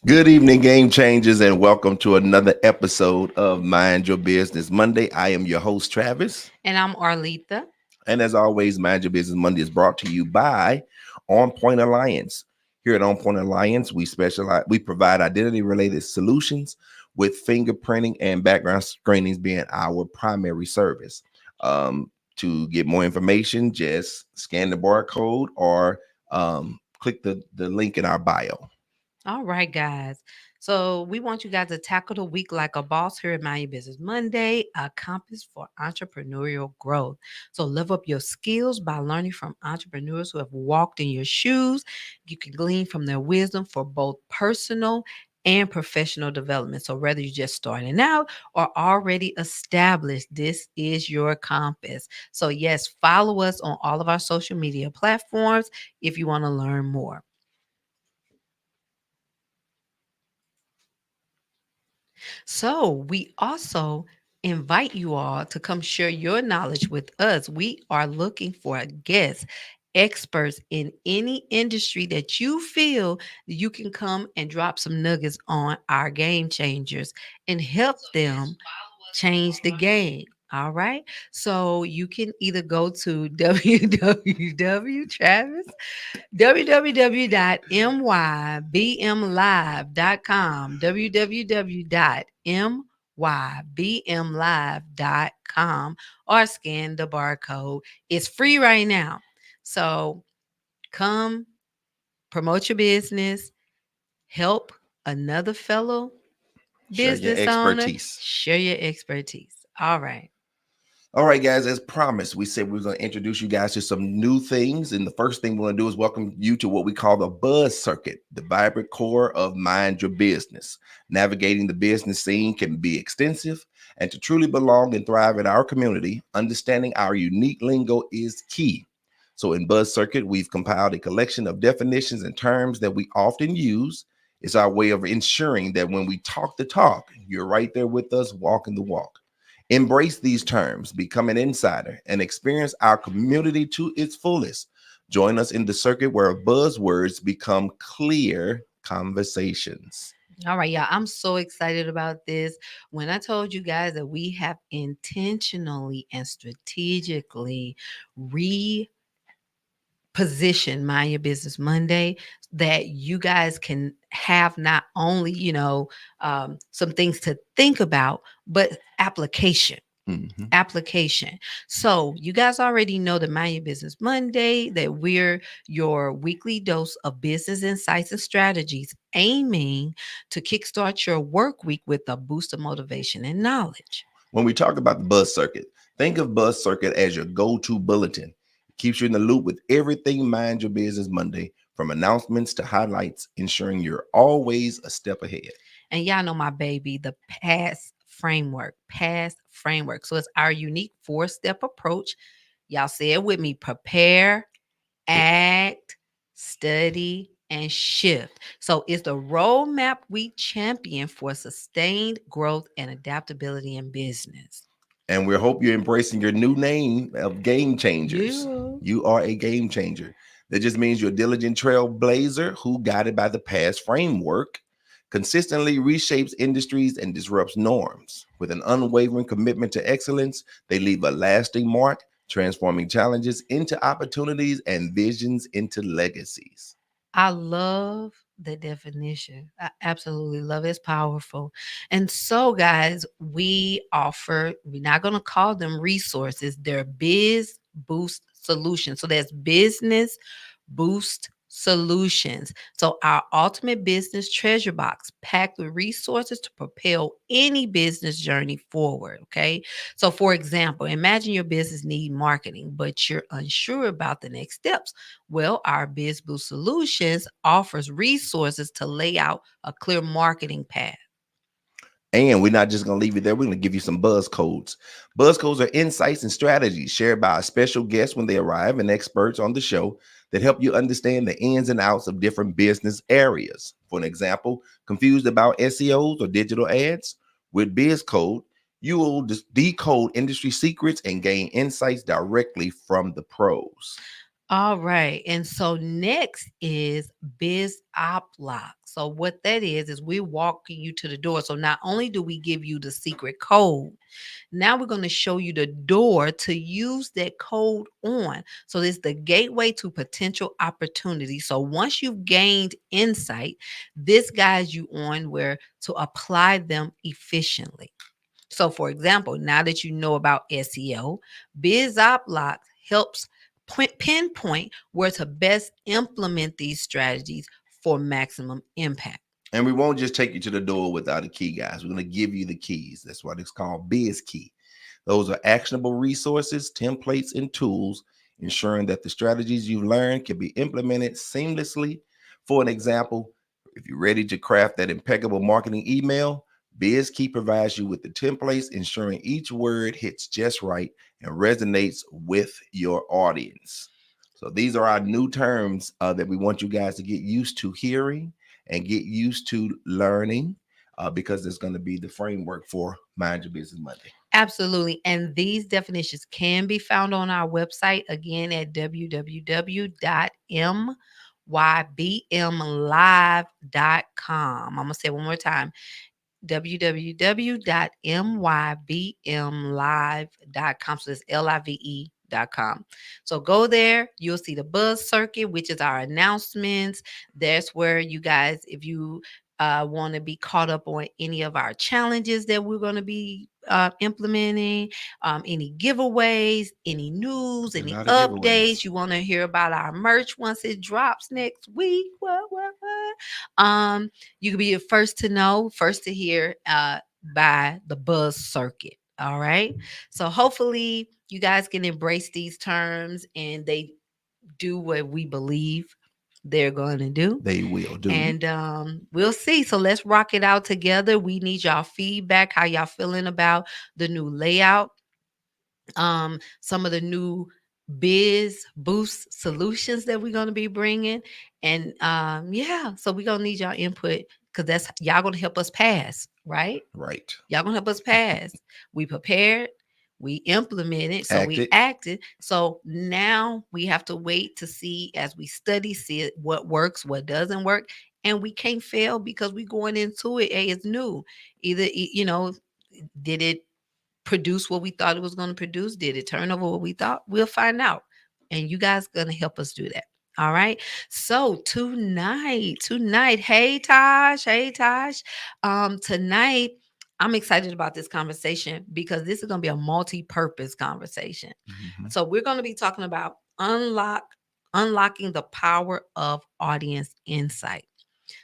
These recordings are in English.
Good evening, game changers, and welcome to another episode of Mind Your Business Monday. I am your host, Travis. And I'm Arletha. And as always, Mind Your Business Monday is brought to you by On Point Alliance. Here at On Point Alliance, we provide identity related solutions with fingerprinting and background screenings being our primary service. To get more information, just scan the barcode or click the link in our bio. All right, guys. So we want you guys to tackle the week like a boss here at Mind Your Business Monday, a compass for entrepreneurial growth. So live up your skills by learning from entrepreneurs who have walked in your shoes. You can glean from their wisdom for both personal and professional development. So whether you're just starting out or already established, this is your compass. So yes, follow us on all of our social media platforms if you want to learn more. So, we also invite you all to come share your knowledge with us. We are looking for guests, experts in any industry that you feel that you can come and drop some nuggets on our game changers and help them change the game. All right. So you can either go to www. www.mybmlive.com, www.mybmlive.com, or scan the barcode. It's free right now. So come promote your business, help another fellow Share your business owner, expertise. share your expertise. All right. All right, guys, as promised, we said we were going to introduce you guys to some new things. And the first thing we're going to do is welcome you to what we call the Buzz Circuit, the vibrant core of Mind Your Business. Navigating the business scene can be extensive, and to truly belong and thrive in our community, understanding our unique lingo is key. So, in Buzz Circuit, we've compiled a collection of definitions and terms that we often use. It's our way of ensuring that when we talk the talk, you're right there with us, walking the walk. Embrace these terms, become an insider, and experience our community to its fullest. Join us in the circuit where buzzwords become clear conversations. All right, y'all. I'm so excited about this. When I told you guys that we have intentionally and strategically position Mind Your Business Monday that you guys can have not only, some things to think about, but application. Mhm. Application. So, you guys already know the Mind Your Business Monday, that we're your weekly dose of business insights and strategies aiming to kickstart your work week with a boost of motivation and knowledge. When we talk about the buzz circuit, think of buzz circuit as your go-to bulletin. It keeps you in the loop with everything Mind Your Business Monday, from announcements to highlights, ensuring you're always a step ahead. And y'all know my baby, the PASS framework. PASS framework. So it's our unique four-step approach. Y'all say it with me: prepare, act, study, and shift. So it's the roadmap we champion for sustained growth and adaptability in business. And we hope you're embracing your new name of Game Changers. Yeah. You are a game changer. That just means you're a diligent trailblazer who, guided by the past framework, consistently reshapes industries and disrupts norms. With an unwavering commitment to excellence, they leave a lasting mark, transforming challenges into opportunities and visions into legacies. I love the definition. I absolutely love it. It's powerful. And so, guys, we're not going to call them resources, they're Biz Boost Solutions. So that's business boost solutions. So, our ultimate business treasure box packed with resources to propel any business journey forward. Okay. So, for example, imagine your business need marketing, but you're unsure about the next steps. Well, our Biz Boost Solutions offers resources to lay out a clear marketing path. And we're not just going to leave it there. We're going to give you some buzz codes. Buzz codes are insights and strategies shared by a special guest when they arrive and experts on the show that help you understand the ins and outs of different business areas. For an example, confused about SEOs or digital ads? With Biz Code, you will decode industry secrets and gain insights directly from the pros. All right. And so next is Biz Lock. So what that is we're walking you to the door. So not only do we give you the secret code, now we're going to show you the door to use that code on. So this is the gateway to potential opportunity. So once you've gained insight, this guides you on where to apply them efficiently. So, for example, now that you know about SEO, BizOpLock helps pinpoint where to best implement these strategies for maximum impact. And we won't just take you to the door without a key, guys. We're going to give you the keys. That's what it's called, Biz Key. Those are actionable resources, templates, and tools, ensuring that the strategies you've learned can be implemented seamlessly. For an example, if you're ready to craft that impeccable marketing email, Biz Key provides you with the templates, ensuring each word hits just right and resonates with your audience. So these are our new terms that we want you guys to get used to hearing and get used to learning, because it's going to be the framework for Mind Your Business Monday. Absolutely. And these definitions can be found on our website again at www.mybmlive.com. I'm going to say it one more time, www.mybmlive.com. So it's live.com. So go there. You'll see the buzz circuit, which is our announcements. That's where you guys, if you want to be caught up on any of our challenges that we're going to be implementing, any giveaways, any news, A any lot of giveaways. updates. You want to hear about our merch once it drops next week. What? You can be the first to know, first to hear by the buzz circuit. All right. So hopefully you guys can embrace these terms and they do what we believe they're going to do. They will do. And we'll see. So let's rock it out together. We need y'all feedback. How y'all feeling about the new layout? Some of the new Biz Boost Solutions that we're going to be bringing. And yeah, so we're going to need y'all input because that's y'all going to help us pass, right? Right. Y'all going to help us pass. We prepared, we implemented, so we Acted. acted. So now we have to wait to see as we study, see what works, what doesn't work. And we can't fail because we going into it. Hey, it's new. Either, did it produce what we thought it was going to produce? Did it turn over what we thought? We'll find out. And you guys going to help us do that. All right. So tonight, hey Tosh. Tonight, I'm excited about this conversation because this is going to be a multi-purpose conversation. Mhm. So we're going to be talking about unlocking the power of audience insight.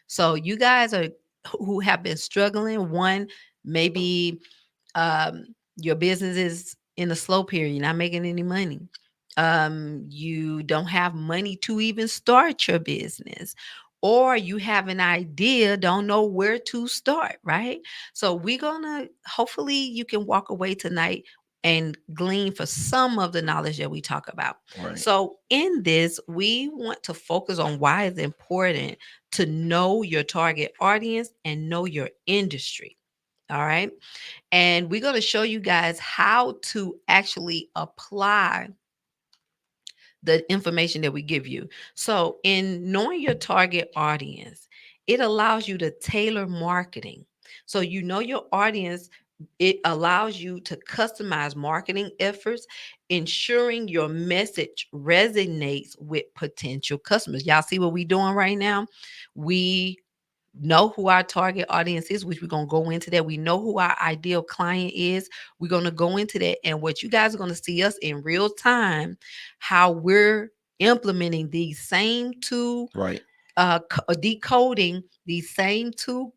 So you guys are who have been struggling, one maybe your business is in a slow period, you're not making any money. You don't have money to even start your business, or you have an idea, don't know where to start, right? So we're gonna hopefully you can walk away tonight and glean for some of the knowledge that we talk about. Right. So in this, we want to focus on why it's important to know your target audience and know your industry. All right. And we're going to show you guys how to actually apply the information that we give you. So, in knowing your target audience, it allows you to tailor marketing. So, you know your audience, it allows you to customize marketing efforts, ensuring your message resonates with potential customers. Y'all see what we're doing right now? We know who our target audience is, which we're going to go into that. We know who our ideal client is. We're going to go into that. And what you guys are going to see us in real time, how we're implementing these same two Right. decoding these same two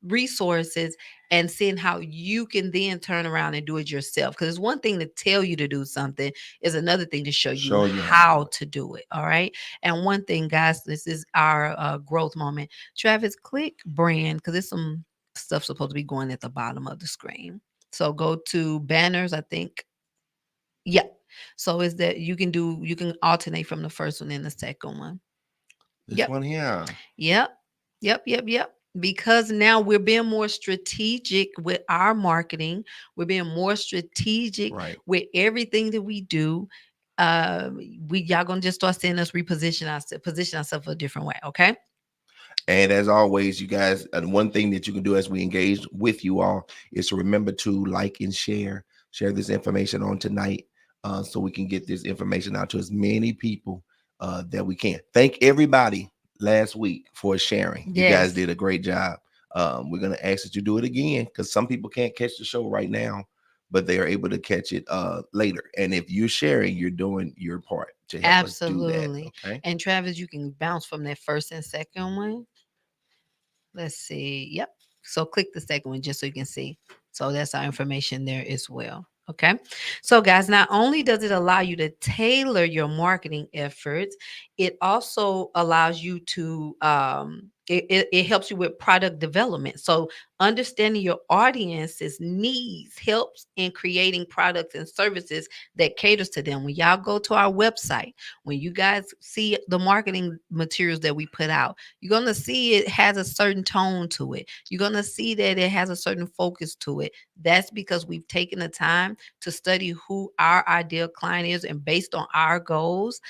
resources and seeing how you can then turn around and do it yourself. Because it's one thing to tell you to do something, is another thing to show you Show you how to do how it. to do it. All right. And one thing, guys, this is our growth moment. Travis, click brand because there's some stuff supposed to be going at the bottom of the screen. So go to banners, I think. Yeah. So is that you can alternate from the first one and the second one. This Yep. one here. Yep. Yep. Because now we're being more strategic with our marketing. We're being more strategic Right. with everything that we do. we y'all gonna just start seeing us position ourselves a different way. Okay. And as always, you guys, one thing that you can do as we engage with you all is to remember to like and share this information on tonight, so we can get this information out to as many people that we can. Thank everybody last week for sharing. You guys Yes. did a great job. We're going to ask that you do it again because some people can't catch the show right now, but they are able to catch it later. And if you're sharing, you're doing your part to help us do that. Absolutely. Okay. And Travis, you can bounce from that first and second one. Let's see. Yep. So click the second one just so you can see. So that's our information there as well. Okay. So, guys, not only does it allow you to tailor your marketing efforts, it also allows you to, it helps you with product development. So, understanding your audience's needs helps in creating products and services that caters to them. When y'all go to our website, when you guys see the marketing materials that we put out, you're going to see it has a certain tone to it. You're going to see that it has a certain focus to it. That's because we've taken the time to study who our ideal client is, and based on our goals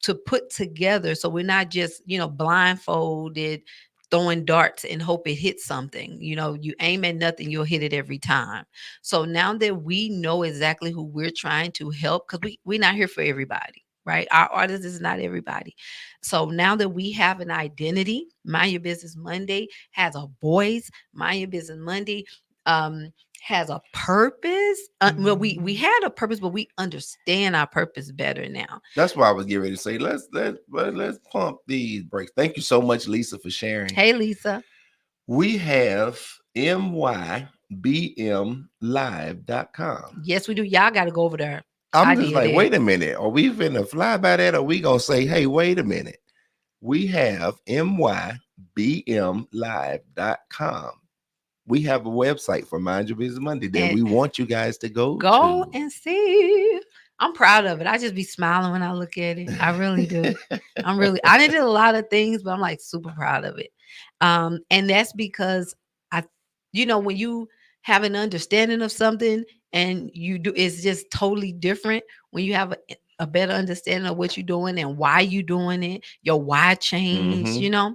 to put together, so we're not just, blindfolded throwing darts and hope it hits something. You aim at nothing, you'll hit it every time. So now that we know exactly who we're trying to help, because we're not here for everybody, right? Our artist is not everybody. So now that we have an identity, Mind Your Business Monday has a voice. Mind Your Business Monday um has a purpose. Well, we had a purpose, but we understand our purpose better now. That's why I was getting ready to say let's pump these brakes. Thank you so much, Lisa, for sharing. Hey, Lisa. We have mybmlive.com. Yes, we do. Y'all got to go over there. I I'm just did like, it. wait a minute. Are we finna fly by that? Or are we gonna say, hey, wait a minute? We have mybmlive.com. We have a website for Mind Your Business Monday that And we want you guys to go go to. and see. I'm proud of it. I just be smiling when I look at it. I really do. I did a lot of things, but I'm like super proud of it. And that's because I, when you have an understanding of something and you do, it's just totally different when you have a better understanding of what you're doing and why you're doing it, your why change, Mm-hmm.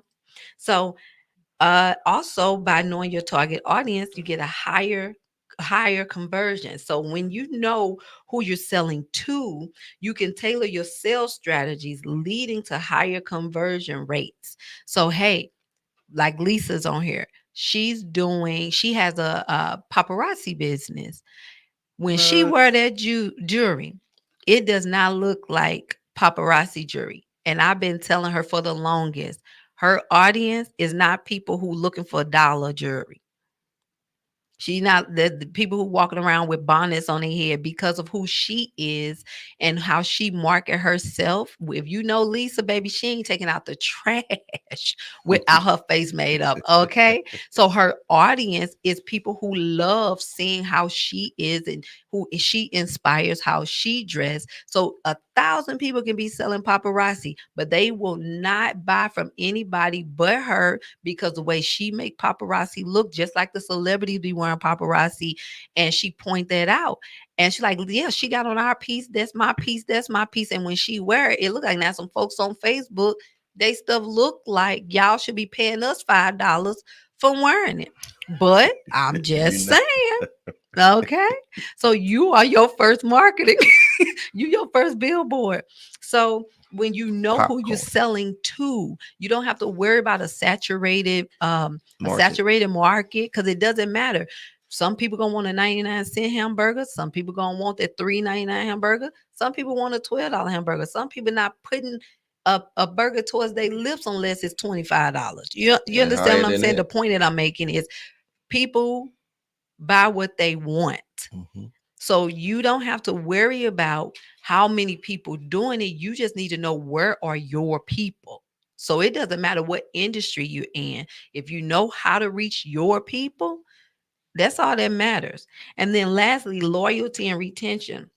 So also, by knowing your target audience, you get a higher conversion. So when you know who you're selling to, you can tailor your sales strategies, leading to higher conversion rates. So hey, like Lisa's on here, she has a paparazzi business. When she Plug. wear that jewelry, it does not look like paparazzi jewelry. And I've been telling her for the longest, her audience is not people who looking for dollar jewelry. She not the people who walking around with bonnets on their head, because of who she is and how she market herself. If you know Lisa, baby, she ain't taking out the trash without her face made up. Okay. So her audience is people who love seeing how she is and who she inspires, how she dress. So 1,000 people can be selling paparazzi, but they will not buy from anybody but her, because the way she make paparazzi look, just like the celebrities be wearing paparazzi, and she point that out. And she like, yeah, she got on our piece. That's my piece. That's my piece. And when she wear it, it look like now some folks on Facebook, they stuff look like y'all should be paying us $5 for wearing it. But I'm You just know, saying. Okay. So you are your first marketing. You your first billboard. So when you know who you're popcorn selling to, you don't have to worry about a market. saturated market, because it doesn't matter. Some people gonna want a 99-cent hamburger. Some people gonna want that $3.99 hamburger. Some people want a $12 hamburger. Some people not putting a burger towards their lips unless it's $25. You And understand higher what I'm than saying? The that. point that I'm making is people buy what they want. Mm-hmm. So you don't have to worry about how many people doing it. You just need to know where are your people. So it doesn't matter what industry you're in. If you know how to reach your people, that's all that matters. And then lastly, loyalty and retention.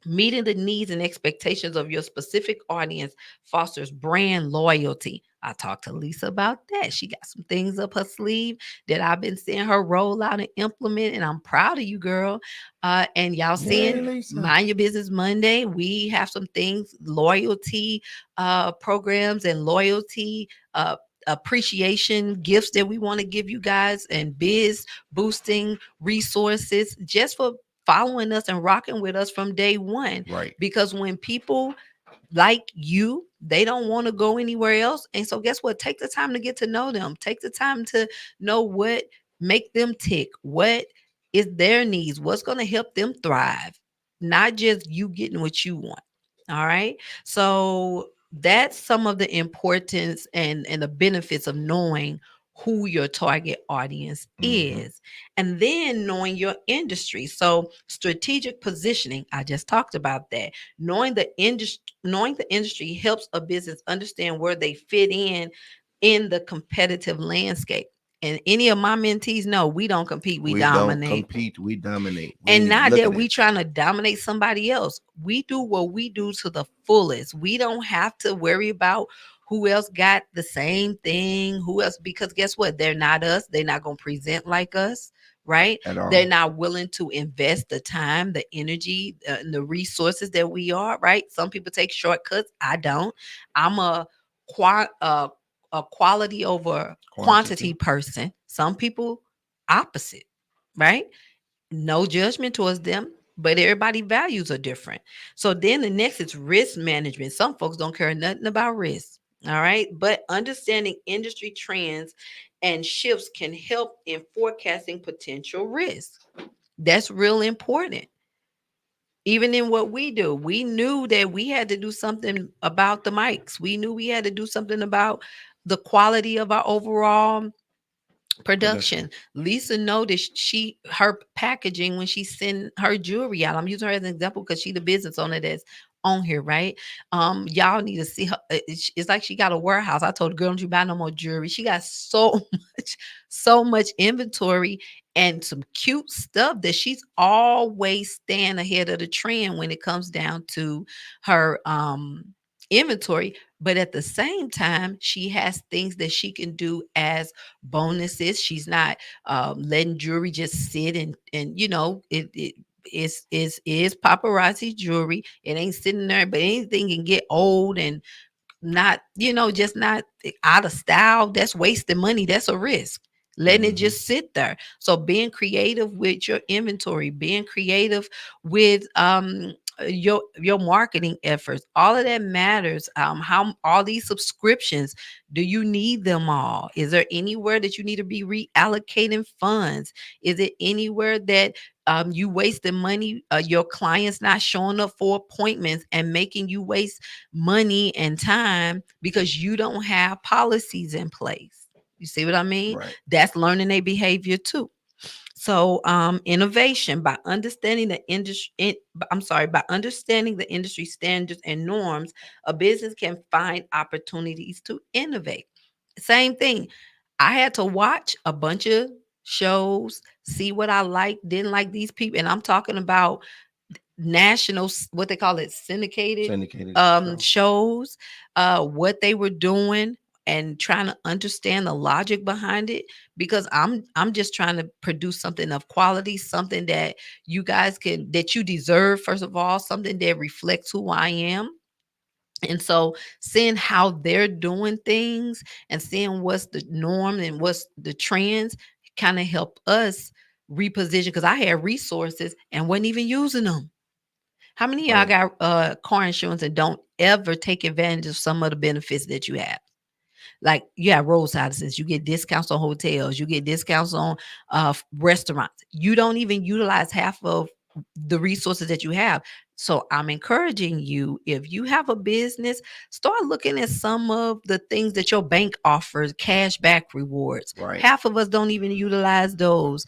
Meeting the needs and expectations of your specific audience fosters brand loyalty. I talked to Lisa about that. She got some things up her sleeve that I've been seeing her roll out and implement, and I'm proud of you, girl. And y'all Yay, seeing Lisa. Mind Your Business Monday. We have some things, loyalty programs and loyalty appreciation gifts that we want to give you guys, and biz boosting resources just for following us and rocking with us from day one. Right. Because when people like you, they don't want to go anywhere else. And so guess what? Take the time to get to know them. Take the time to know what make them tick. What is their needs? What's going to help them thrive? Not just you getting what you want. All right. So that's some of the importance and the benefits of knowing who your target audience Mm-hmm. is, and then knowing your industry. So strategic positioning, I just talked about that. Knowing the industry helps a business understand where they fit in the competitive landscape. And any of my mentees know we don't compete, we We don't dominate. compete, we dominate. We And ain't not that looking we at you. trying to dominate somebody else. We do what we do to the fullest. We don't have to worry about who else got the same thing, who else, because guess what? They're not us. They're not going to present like us, right? At They're all. not willing to invest the time, the energy, and the resources that we are, right? Some people take shortcuts. I don't. I'm qua- uh, a quality over quantity Quantity. person. Some people opposite, right? No judgment towards them, but everybody values are different. So then the next is risk management. Some folks don't care nothing about risk. All right. But understanding industry trends and shifts can help in forecasting potential risks. That's real important. Even in what we do, we knew that we had to do something about the mics. We knew we had to do something about the quality of our overall production. Production. Lisa noticed her packaging when she sent her jewelry out. I'm using her as an example because she the business owner that's on here, right? Y'all need to see her. It's like she got a warehouse. I told the girl, don't you buy no more jewelry. She got so much, so much inventory and some cute stuff that she's always staying ahead of the trend when it comes down to her inventory. But at the same time, she has things that she can do as bonuses. She's not letting jewelry just sit and it is paparazzi jewelry. It ain't sitting there, but anything can get old and not, just not out of style. That's wasting money. That's a risk. Letting it Mm-hmm. just sit there. So being creative with your inventory, being creative with your marketing efforts, all of that matters. How all these subscriptions, do you need them all? Is there anywhere that you need to be reallocating funds? Is it anywhere that you wasting money, your clients not showing up for appointments and making you waste money and time because you don't have policies in place? You see what I mean? Right. That's learning their behavior too. So, innovation, by understanding the industry, by understanding the industry standards and norms, a business can find opportunities to innovate. Same thing. I had to watch a bunch of shows, see what I liked, didn't like these people, and I'm talking about national, what they call it, syndicated Syndicated show. shows, what they were doing, and trying to understand the logic behind it, because I'm just trying to produce something of quality, something that you guys can, that you deserve, first of all, something that reflects who I am. And so seeing how they're doing things and seeing what's the norm and what's the trends kind of help us reposition, because I had resources and wasn't even using them. How many of y'all Right. got car insurance and don't ever take advantage of some of the benefits that you have? Like you have roadside assistance, you get discounts on hotels, you get discounts on restaurants. You don't even utilize half of the resources that you have. So I'm encouraging you, if you have a business, start looking at some of the things that your bank offers, cash back rewards. Right. Half of us don't even utilize those.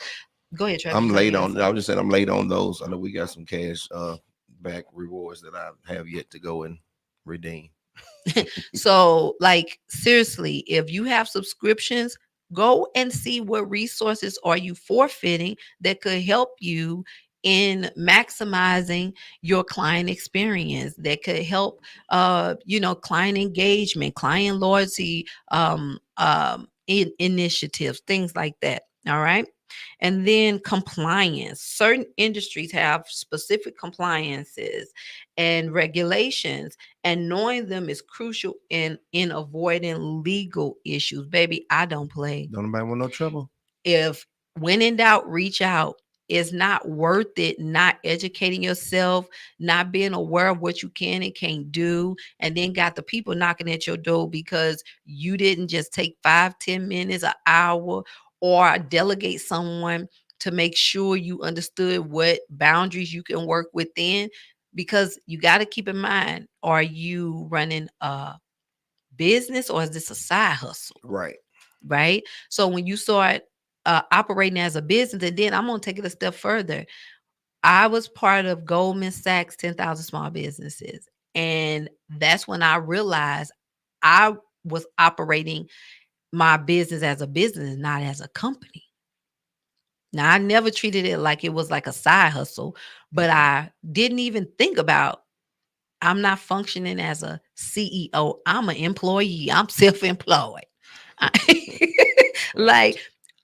Go ahead, Travis. You I'm was late gonna on. say I was just saying I'm late on those. I know we got some cash back rewards that I have yet to go and redeem. So, like, seriously, if you have subscriptions, go and see what resources are you forfeiting that could help you in maximizing your client experience that could help client engagement, client loyalty, initiatives, things like that. All right. And then compliance. Certain industries have specific compliances and regulations, and knowing them is crucial in avoiding legal issues. Baby, I don't play. Don't nobody want no trouble. If when in doubt, reach out. It's not worth it not educating yourself, not being aware of what you can and can't do, and then got the people knocking at your door because you didn't just take 5, 10 minutes, an hour, or delegate someone to make sure you understood what boundaries you can work within. Because you got to keep in mind, are you running a business or is this a side hustle? Right. Right. So when you start operating as a business, and then I'm going to take it a step further. I was part of Goldman Sachs 10,000 Small Businesses. And that's when I realized I was operating my business as a business, not as a company. Now, I never treated it like it was like a side hustle, but I didn't even think about I'm not functioning as a CEO. I'm an employee. I'm self-employed. Right. like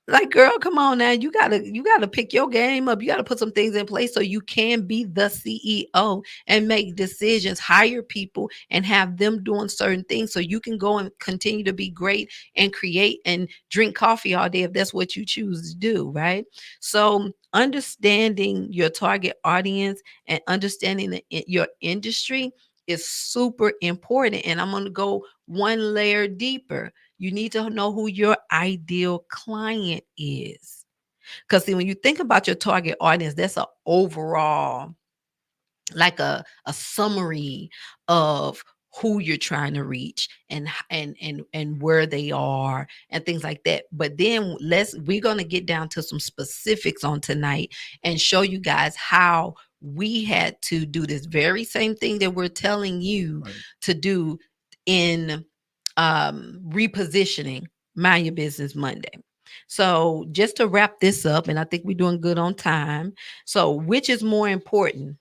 like girl, come on now. You gotta pick your game up. You gotta put some things in place so you can be the CEO and make decisions, hire people and have them doing certain things so you can go and continue to be great and create and drink coffee all day if that's what you choose to do, right? So understanding your target audience and understanding your industry is super important. And I'm going to go one layer deeper. You need to know who your ideal client is. Because see, when you think about your target audience, that's an overall, like a summary of who you're trying to reach and where they are and things like that. But then we're going to get down to some specifics on tonight and show you guys how we had to do this very same thing that we're telling you Right. to do in repositioning Mind Your Business Monday. So just to wrap this up, and I think we're doing good on time. So which is more important?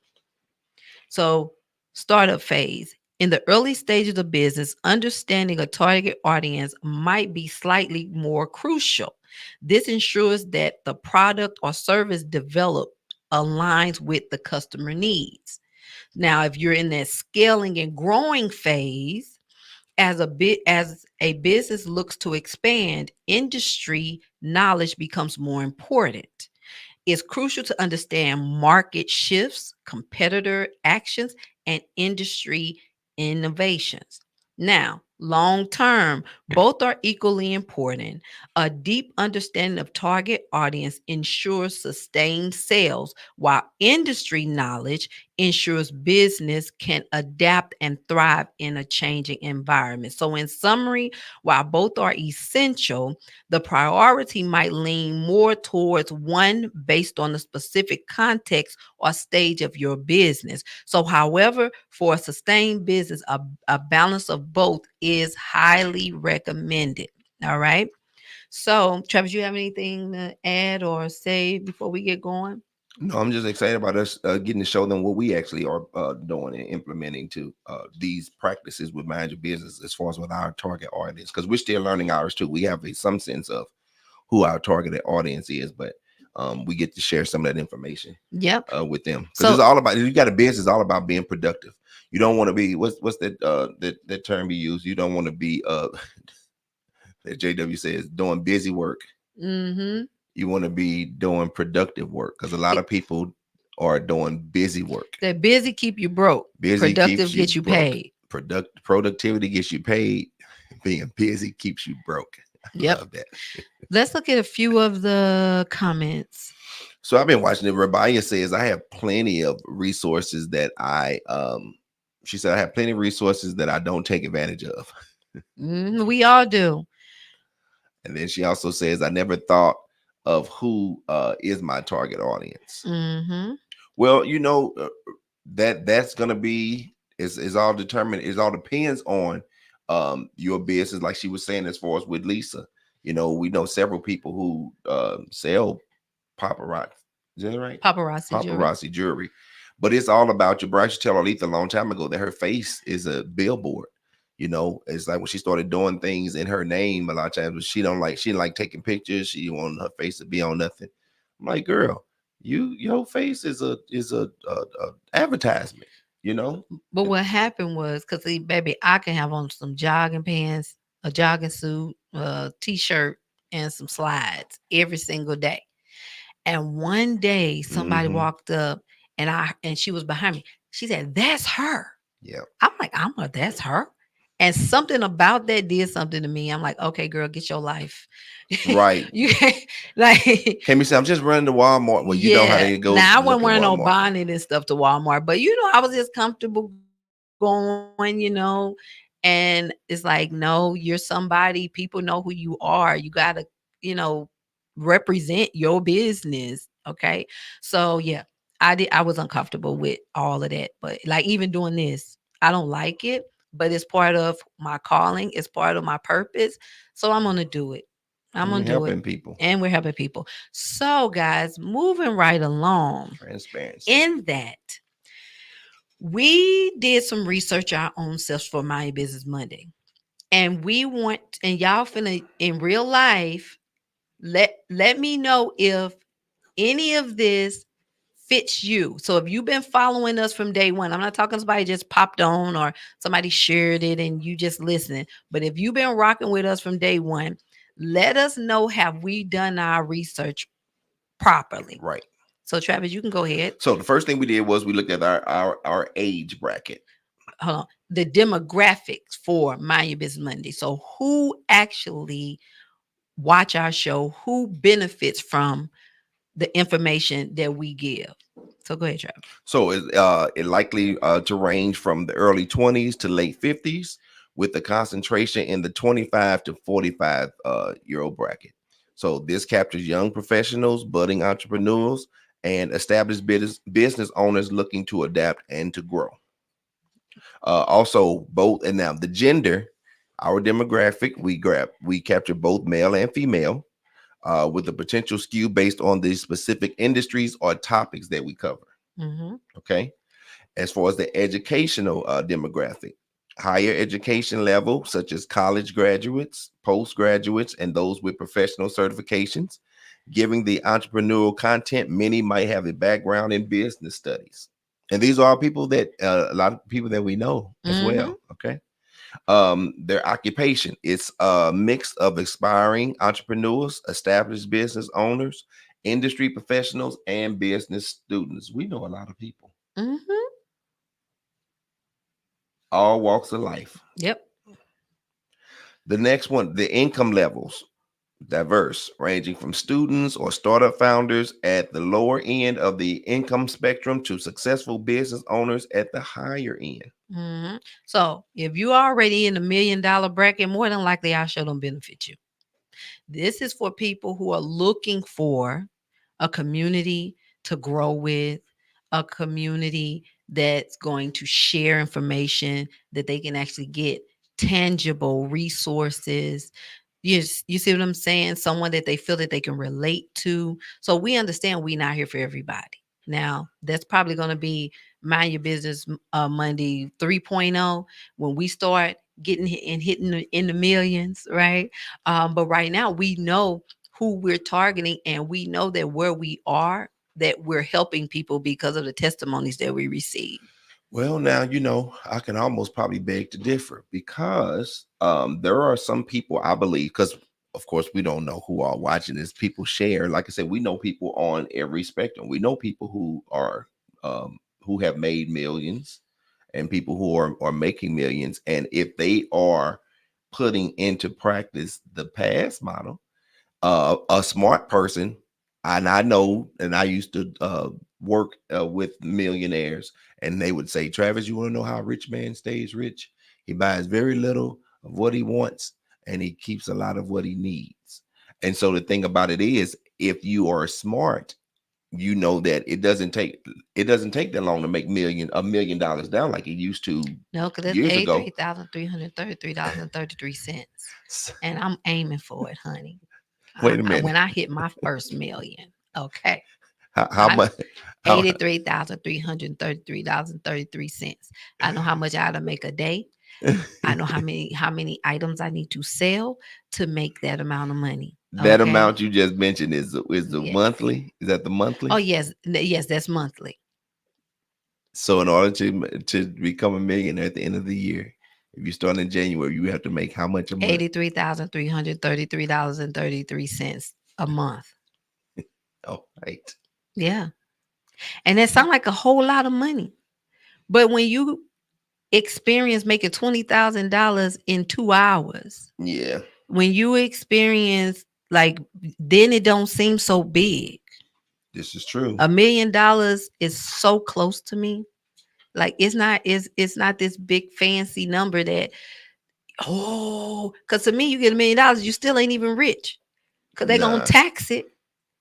So, startup phase. In the early stages of business, understanding a target audience might be slightly more crucial. This ensures that the product or service developed aligns with the customer needs. Now, if you're in that scaling and growing phase, as a business looks to expand, industry knowledge becomes more important. It's crucial to understand market shifts, competitor actions, and industry innovations. Now, long term, both are equally important. A deep understanding of target audience ensures sustained sales, while industry knowledge ensures business can adapt and thrive in a changing environment. So, in summary, while both are essential, the priority might lean more towards one based on the specific context or stage of your business. So, however, for a sustained business, a balance of both is highly recommended. All right. So, Travis, you have anything to add or say before we get going? No, I'm just excited about us getting to show them what we actually are doing and implementing to these practices with Mind Your Business as far as with our target audience, because we're still learning ours too. We have some sense of who our targeted audience is, but we get to share some of that information Yep. with them because So, it's all about, you got a business, it's all about being productive. You don't want to be, what's that that term you use? You don't want to be that JW says doing busy work. mm-hmm. You want to be doing productive work because a lot of people are doing busy work. That busy keep you broke. Busy keeps Productive you gets you broke. paid. Productivity gets you paid. Being busy keeps you broke. I Yep. love that. Let's look at a few of the comments. So I've been watching it. Rabaya says I have plenty of resources that she said I have plenty of resources that I don't take advantage of. We all do. And then she also says I never thought of who is my target audience. Mm-hmm. Well, that's gonna be is all determined. It all depends on your business, like she was saying, as far as with Lisa. We know several people who sell paparazzi Is that right? Paparazzi jewelry. Paparazzi jewelry. But it's all about your bride. I used to tell Aletha a long time ago that her face is a billboard. You know, it's like when she started doing things in her name a lot of times, but she didn't like taking pictures. She didn't want her face to be on nothing. I'm like, girl, your face is a advertisement, you know? But what happened was, cause see, baby, I can have on some jogging pants, a jogging suit, a t-shirt, and some slides every single day. And one day somebody Mm-hmm. walked up and she was behind me. She said, "That's her." Yeah. I'm like, that's her. And something about that did something to me. I'm like, okay, girl, get your life. Right. You can't like Can we say I'm just running to Walmart? Well, you know how yeah. they go Now I wasn't look at wearing no Walmart. bonnet and stuff to Walmart, but I was just comfortable going. And it's like, no, you're somebody, people know who you are. You gotta, you know, represent your business. Okay. So yeah, I was uncomfortable with all of that. But like even doing this, I don't like it, but it's part of my calling, it's part of my purpose. So I'm gonna do it. I'm And gonna you're do it. helping people. And we're helping people. So, guys, moving right along, Transparency. in that we did some research our own selves for My Business Monday. And we want, and y'all finna in real life, let me know if any of this fits you. So if you've been following us from day one, I'm not talking somebody just popped on or somebody shared it and you just listening. But if you've been rocking with us from day one, let us know, have we done our research properly? Right. So Travis, you can go ahead. So the first thing we did was we looked at our age bracket. Hold on. The demographics for Mind Your Business Monday. So who actually watch our show? Who benefits from the information that we give? So go ahead, Travis. So it likely to range from the early 20s to late 50s, with the concentration in the 25 to 45 year old bracket. So this captures young professionals, budding entrepreneurs, and established business owners looking to adapt and to grow. Also, both and now the gender, our demographic, we capture both male and female, with a potential skew based on the specific industries or topics that we cover. Mm-hmm. Okay. As far as the educational demographic, higher education level, such as college graduates, postgraduates, and those with professional certifications, giving the entrepreneurial content, many might have a background in business studies. And these are people that a lot of people that we know as Mm-hmm. well. Okay. Their occupation, it's a mix of aspiring entrepreneurs, established business owners, industry professionals, and business students. We know a lot of people, Mm-hmm. all walks of life. Yep. The next one, the income levels, diverse, ranging from students or startup founders at the lower end of the income spectrum to successful business owners at the higher end. Mm-hmm. So if you already in the $1 million bracket, more than likely our show don't benefit you. This is for people who are looking for a community to grow with, a community that's going to share information that they can actually get tangible resources. You see what I'm saying? Someone that they feel that they can relate to. So we understand we're not here for everybody. Now, that's probably going to be Mind Your Business Monday 3.0 when we start getting and hitting in the millions, right? But right now, we know who we're targeting, and we know that where we are, that we're helping people because of the testimonies that we receive. Well, now, I can almost probably beg to differ because there are some people I believe, because of course we don't know who are watching this. People share, like I said, we know people on every spectrum. We know people who have made millions and people who are making millions. And if they are putting into practice the past model, a smart person, and I know, and I used to work with millionaires, and they would say, Travis, you want to know how a rich man stays rich? He buys very little of what he wants, and he keeps a lot of what he needs. And so the thing about it is, if you are smart, you know that it doesn't take that long to make $1 million down like it used to No, because that's years ago. $83,333.33. And I'm aiming for it, honey. Wait a minute. When I hit my first million. Okay. How much? How? $83,333.33. I know how much I ought to make a day. I know how many items I need to sell to make that amount of money. That Okay. amount you just mentioned is the Yeah. monthly? Is that the Oh monthly? yes, yes, that's monthly. So in order to become a millionaire at the end of the year, if you start in January, you have to make how much a month? $83,333.33 a month. Oh, right. Yeah. And that sounds like a whole lot of money. But when you experience making $20,000 in 2 hours, Yeah, when you experience like, then it don't seem so big. this is true. $1 million is so close to me. Like it's not this big fancy number that, oh, because to me you get $1 million, you still ain't even rich because they're gonna Nah, tax it.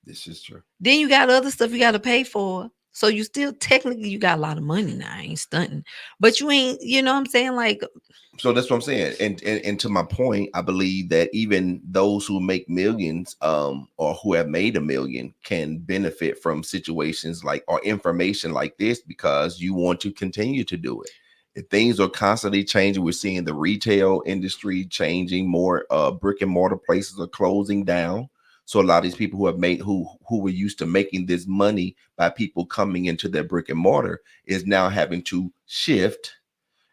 this is true. Then you got other stuff you got to pay for. So you still technically you got a lot of money now. I ain't stunting, but you ain't. You know what I'm saying? Like, So that's what I'm saying. And to my point, I believe that even those who make millions, or who have made a million, can benefit from situations like or information like this because you want to continue to do it. If things are constantly changing, we're seeing the retail industry changing more. Brick and mortar places are closing down. So a lot of these people who have made who were used to making this money by people coming into their brick and mortar is now having to shift,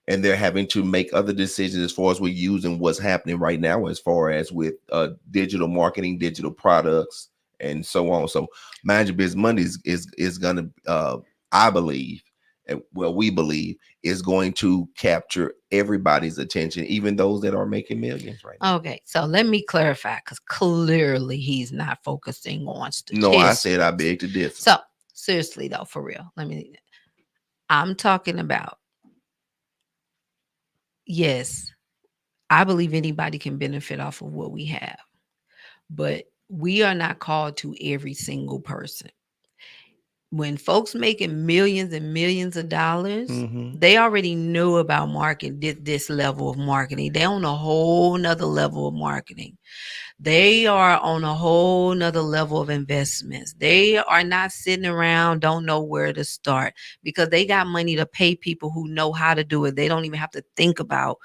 and they're having to make other decisions as far as we're using what's happening right now as far as with digital marketing, digital products, and so on. So mind your business money is gonna, I believe, and well, we believe, is going to capture everybody's attention, even those that are making millions right now. okay, so let me clarify because clearly he's not focusing on No, I said I statistics. beg to differ. So seriously though, for real, I'm talking about, yes, I believe anybody can benefit off of what we have, but we are not called to every single person. When folks making millions and millions of dollars, Mm-hmm. they already know about marketing, this level of marketing. They're on a whole nother level of marketing. They are on a whole nother level of investments. They are not sitting around, don't know where to start because they got money to pay people who know how to do it. They don't even have to think about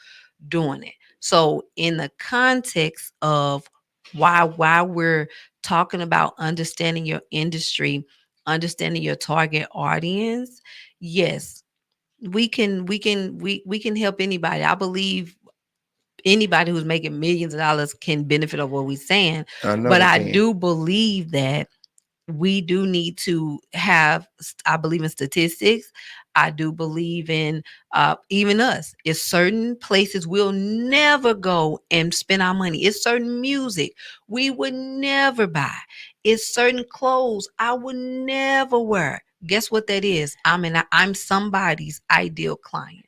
doing it. So in the context of why we're talking about understanding your industry, understanding your target audience, yes, we can help anybody. I believe anybody who's making millions of dollars can benefit of what we're saying. I know But they I can. do believe that we do need to have, I believe in statistics. I do believe in even us. It's certain places we'll never go and spend our money. It's certain music we would never buy. It's certain clothes I would never wear. Guess what that is? I'm somebody's ideal client.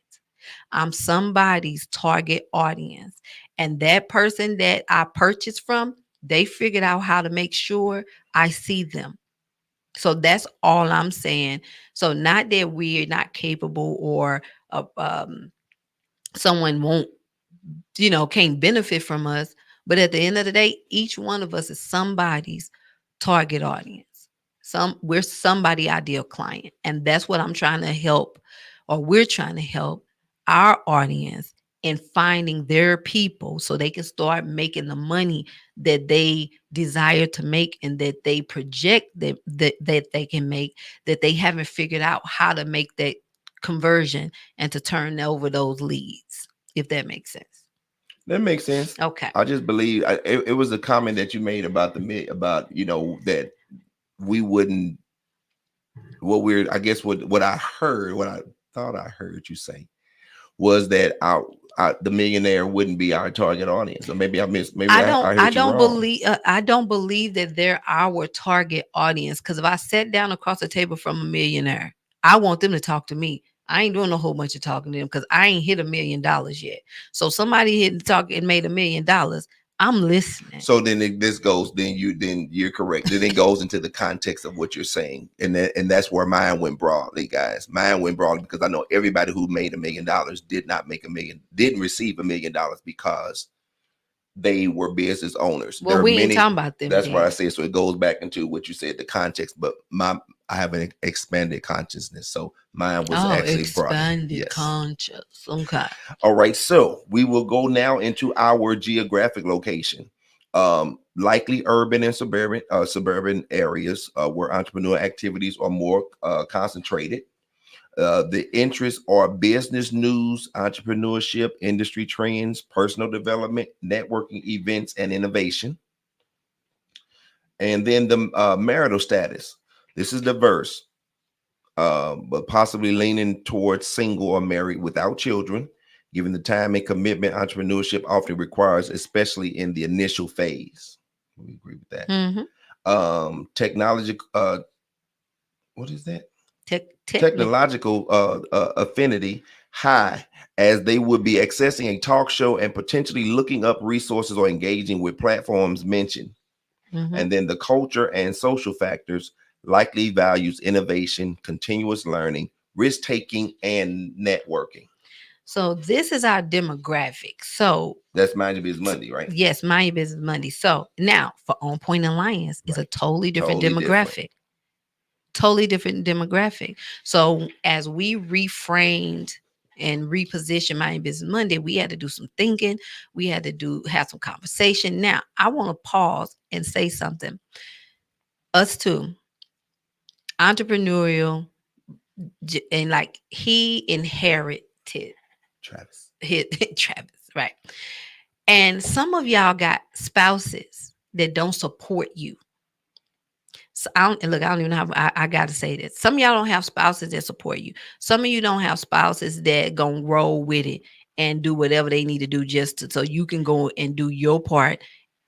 I'm somebody's target audience. And that person that I purchased from, they figured out how to make sure I see them. So that's all I'm saying. So not that we're not capable or uh, um, someone won't, can't benefit from us. But at the end of the day, each one of us is somebody's target audience. We're somebody ideal client. And that's what I'm trying to help, or we're trying to help our audience in finding their people so they can start making the money that they desire to make and that they project that they can make, that they haven't figured out how to make that conversion and to turn over those leads, if that makes sense. That makes sense. Okay. I just believe it was a comment that you made about about that we wouldn't, what we're, I guess what I heard, what I thought I heard you say was that the millionaire wouldn't be our target audience. Or maybe I missed, maybe I heard you wrong. I don't believe that they're our target audience, because if I sat down across the table from a millionaire, I want them to talk to me. I ain't doing a whole bunch of talking to them because I ain't hit $1 million yet. So somebody hit and talk and made $1 million, I'm listening. So then this goes, then you're correct. Then it goes into the context of what you're saying. And that's where mine went broadly, guys. Mine went broadly because I know everybody who made $1 million did not make didn't receive $1 million because they were business owners. Well, There are we ain't many. talking about them That's what I then. say. So it goes back into what you said, the context. But I have an expanded consciousness. So mine was Oh, actually broader. expanded Yes. conscious. Okay. All right. So we will go now into our geographic location. Likely urban and suburban areas where entrepreneurial activities are more concentrated. The interests are business news, entrepreneurship, industry trends, personal development, networking events, and innovation. And then the marital status. This is diverse, but possibly leaning towards single or married without children, given the time and commitment entrepreneurship often requires, especially in the initial phase. We agree with that. Mm-hmm. Technology, what is that? Technical. Technological affinity high, as they would be accessing a talk show and potentially looking up resources or engaging with platforms mentioned. Mm-hmm. And then the culture and social factors likely values innovation, continuous learning, risk taking, and networking. So this is our demographic. So That's Mind Your Business Monday, right? yes, mind your business Monday. So now for On Point Alliance is a Right. totally different Totally different. demographic. Totally different demographic. So as we reframed and repositioned My Business Monday, we had to do some thinking. We had to have some conversation. Now I want to pause and say something. Us too, entrepreneurial, and like he inherited Travis. his Travis, right? And some of y'all got spouses that don't support you. So I don't even know how I gotta say this. Some of y'all don't have spouses that support you. Some of you don't have spouses that gonna roll with it and do whatever they need to do so you can go and do your part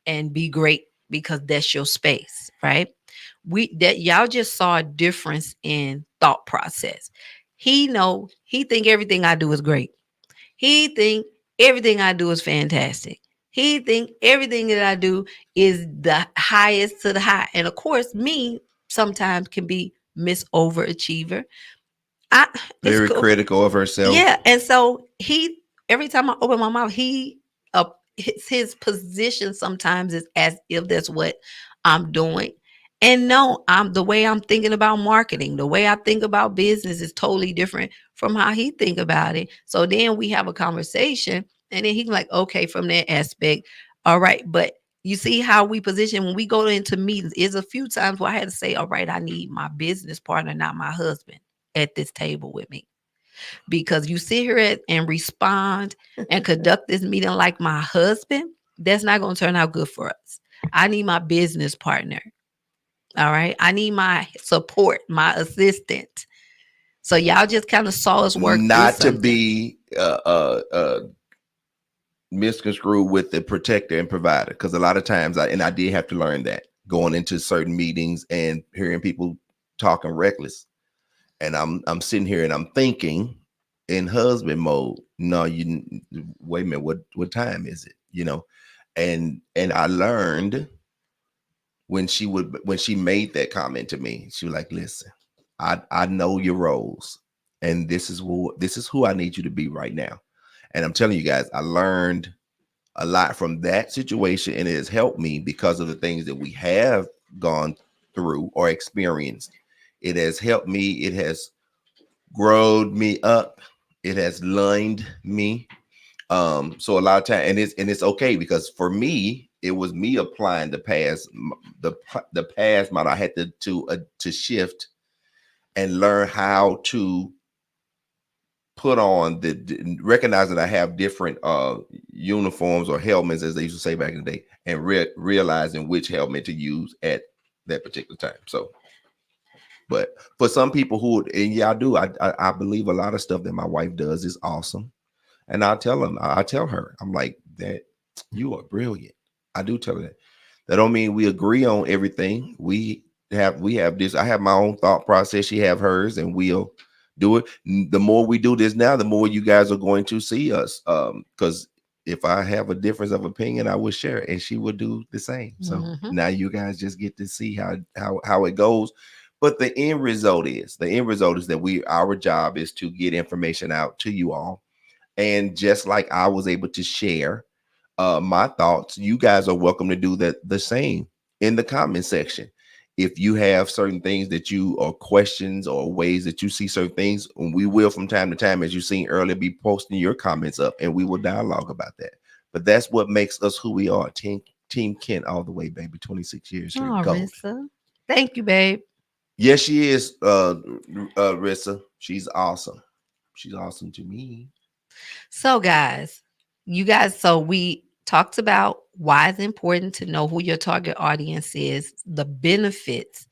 and be great because that's your space, right? That y'all just saw a difference in thought process. He think everything I do is great. He think everything I do is fantastic. He think everything that I do is the highest to the high. And of course, me sometimes can be Miss Overachiever. I It's Very cool. critical of herself. Yeah, and so he every time I open my mouth, his position sometimes is as if that's what I'm doing. And no, I'm the way I'm thinking about marketing, the way I think about business is totally different from how he think about it. So then we have a conversation, and then he's like, okay, from that aspect, all right, but you see how we position when we go into meetings. Is a few times where I had to say, all right, I need my business partner, not my husband, at this table with me because you sit here and respond and conduct this meeting like my husband, that's not going to turn out good for us. I need my business partner. All right. I need my support, my assistant. So y'all just kind of saw us work through Not to something. be misconstrued with the protector and provider, because a lot of times I did have to learn that going into certain meetings and hearing people talking reckless, and I'm sitting here and I'm thinking in husband mode. No, you wait a minute, what time is it? And I learned when she made that comment to me, she was like, listen, I know your roles, and this is who I need you to be right now. And I'm telling you guys, I learned a lot from that situation, and it has helped me because of the things that we have gone through or experienced. It has helped me. It has growed me up. It has lined me. So a lot of time, and it's okay, because for me, it was me applying the past model. I had to shift and learn how to put on recognize that I have different uniforms or helmets, as they used to say back in the day, and realizing which helmet to use at that particular time. So, but for some people and yeah, I believe a lot of stuff that my wife does is awesome. And I tell her, I'm like, that you are brilliant. I do tell her that. That don't mean we agree on everything. We have this. I have my own thought process. She have hers, and we'll do it. The more we do this now, the more you guys are going to see us. Because if I have a difference of opinion, I will share it, and she will do the same. So Mhm. now you guys just get to see how it goes. But the end result is that our job is to get information out to you all, and just like I was able to share my thoughts, you guys are welcome to do the same in the comment section. If you have certain things that you or questions or ways that you see certain things, and we will from time to time, as you seen earlier, be posting your comments up and we will dialogue about that. But that's what makes us who we are. Team Kent all the way, baby. 26 years straight Oh, gold. Rissa. Thank you, babe. Yes, she is, Rissa. She's awesome. She's awesome to me. So, guys, so we talked about why it's important to know who your target audience is, the benefits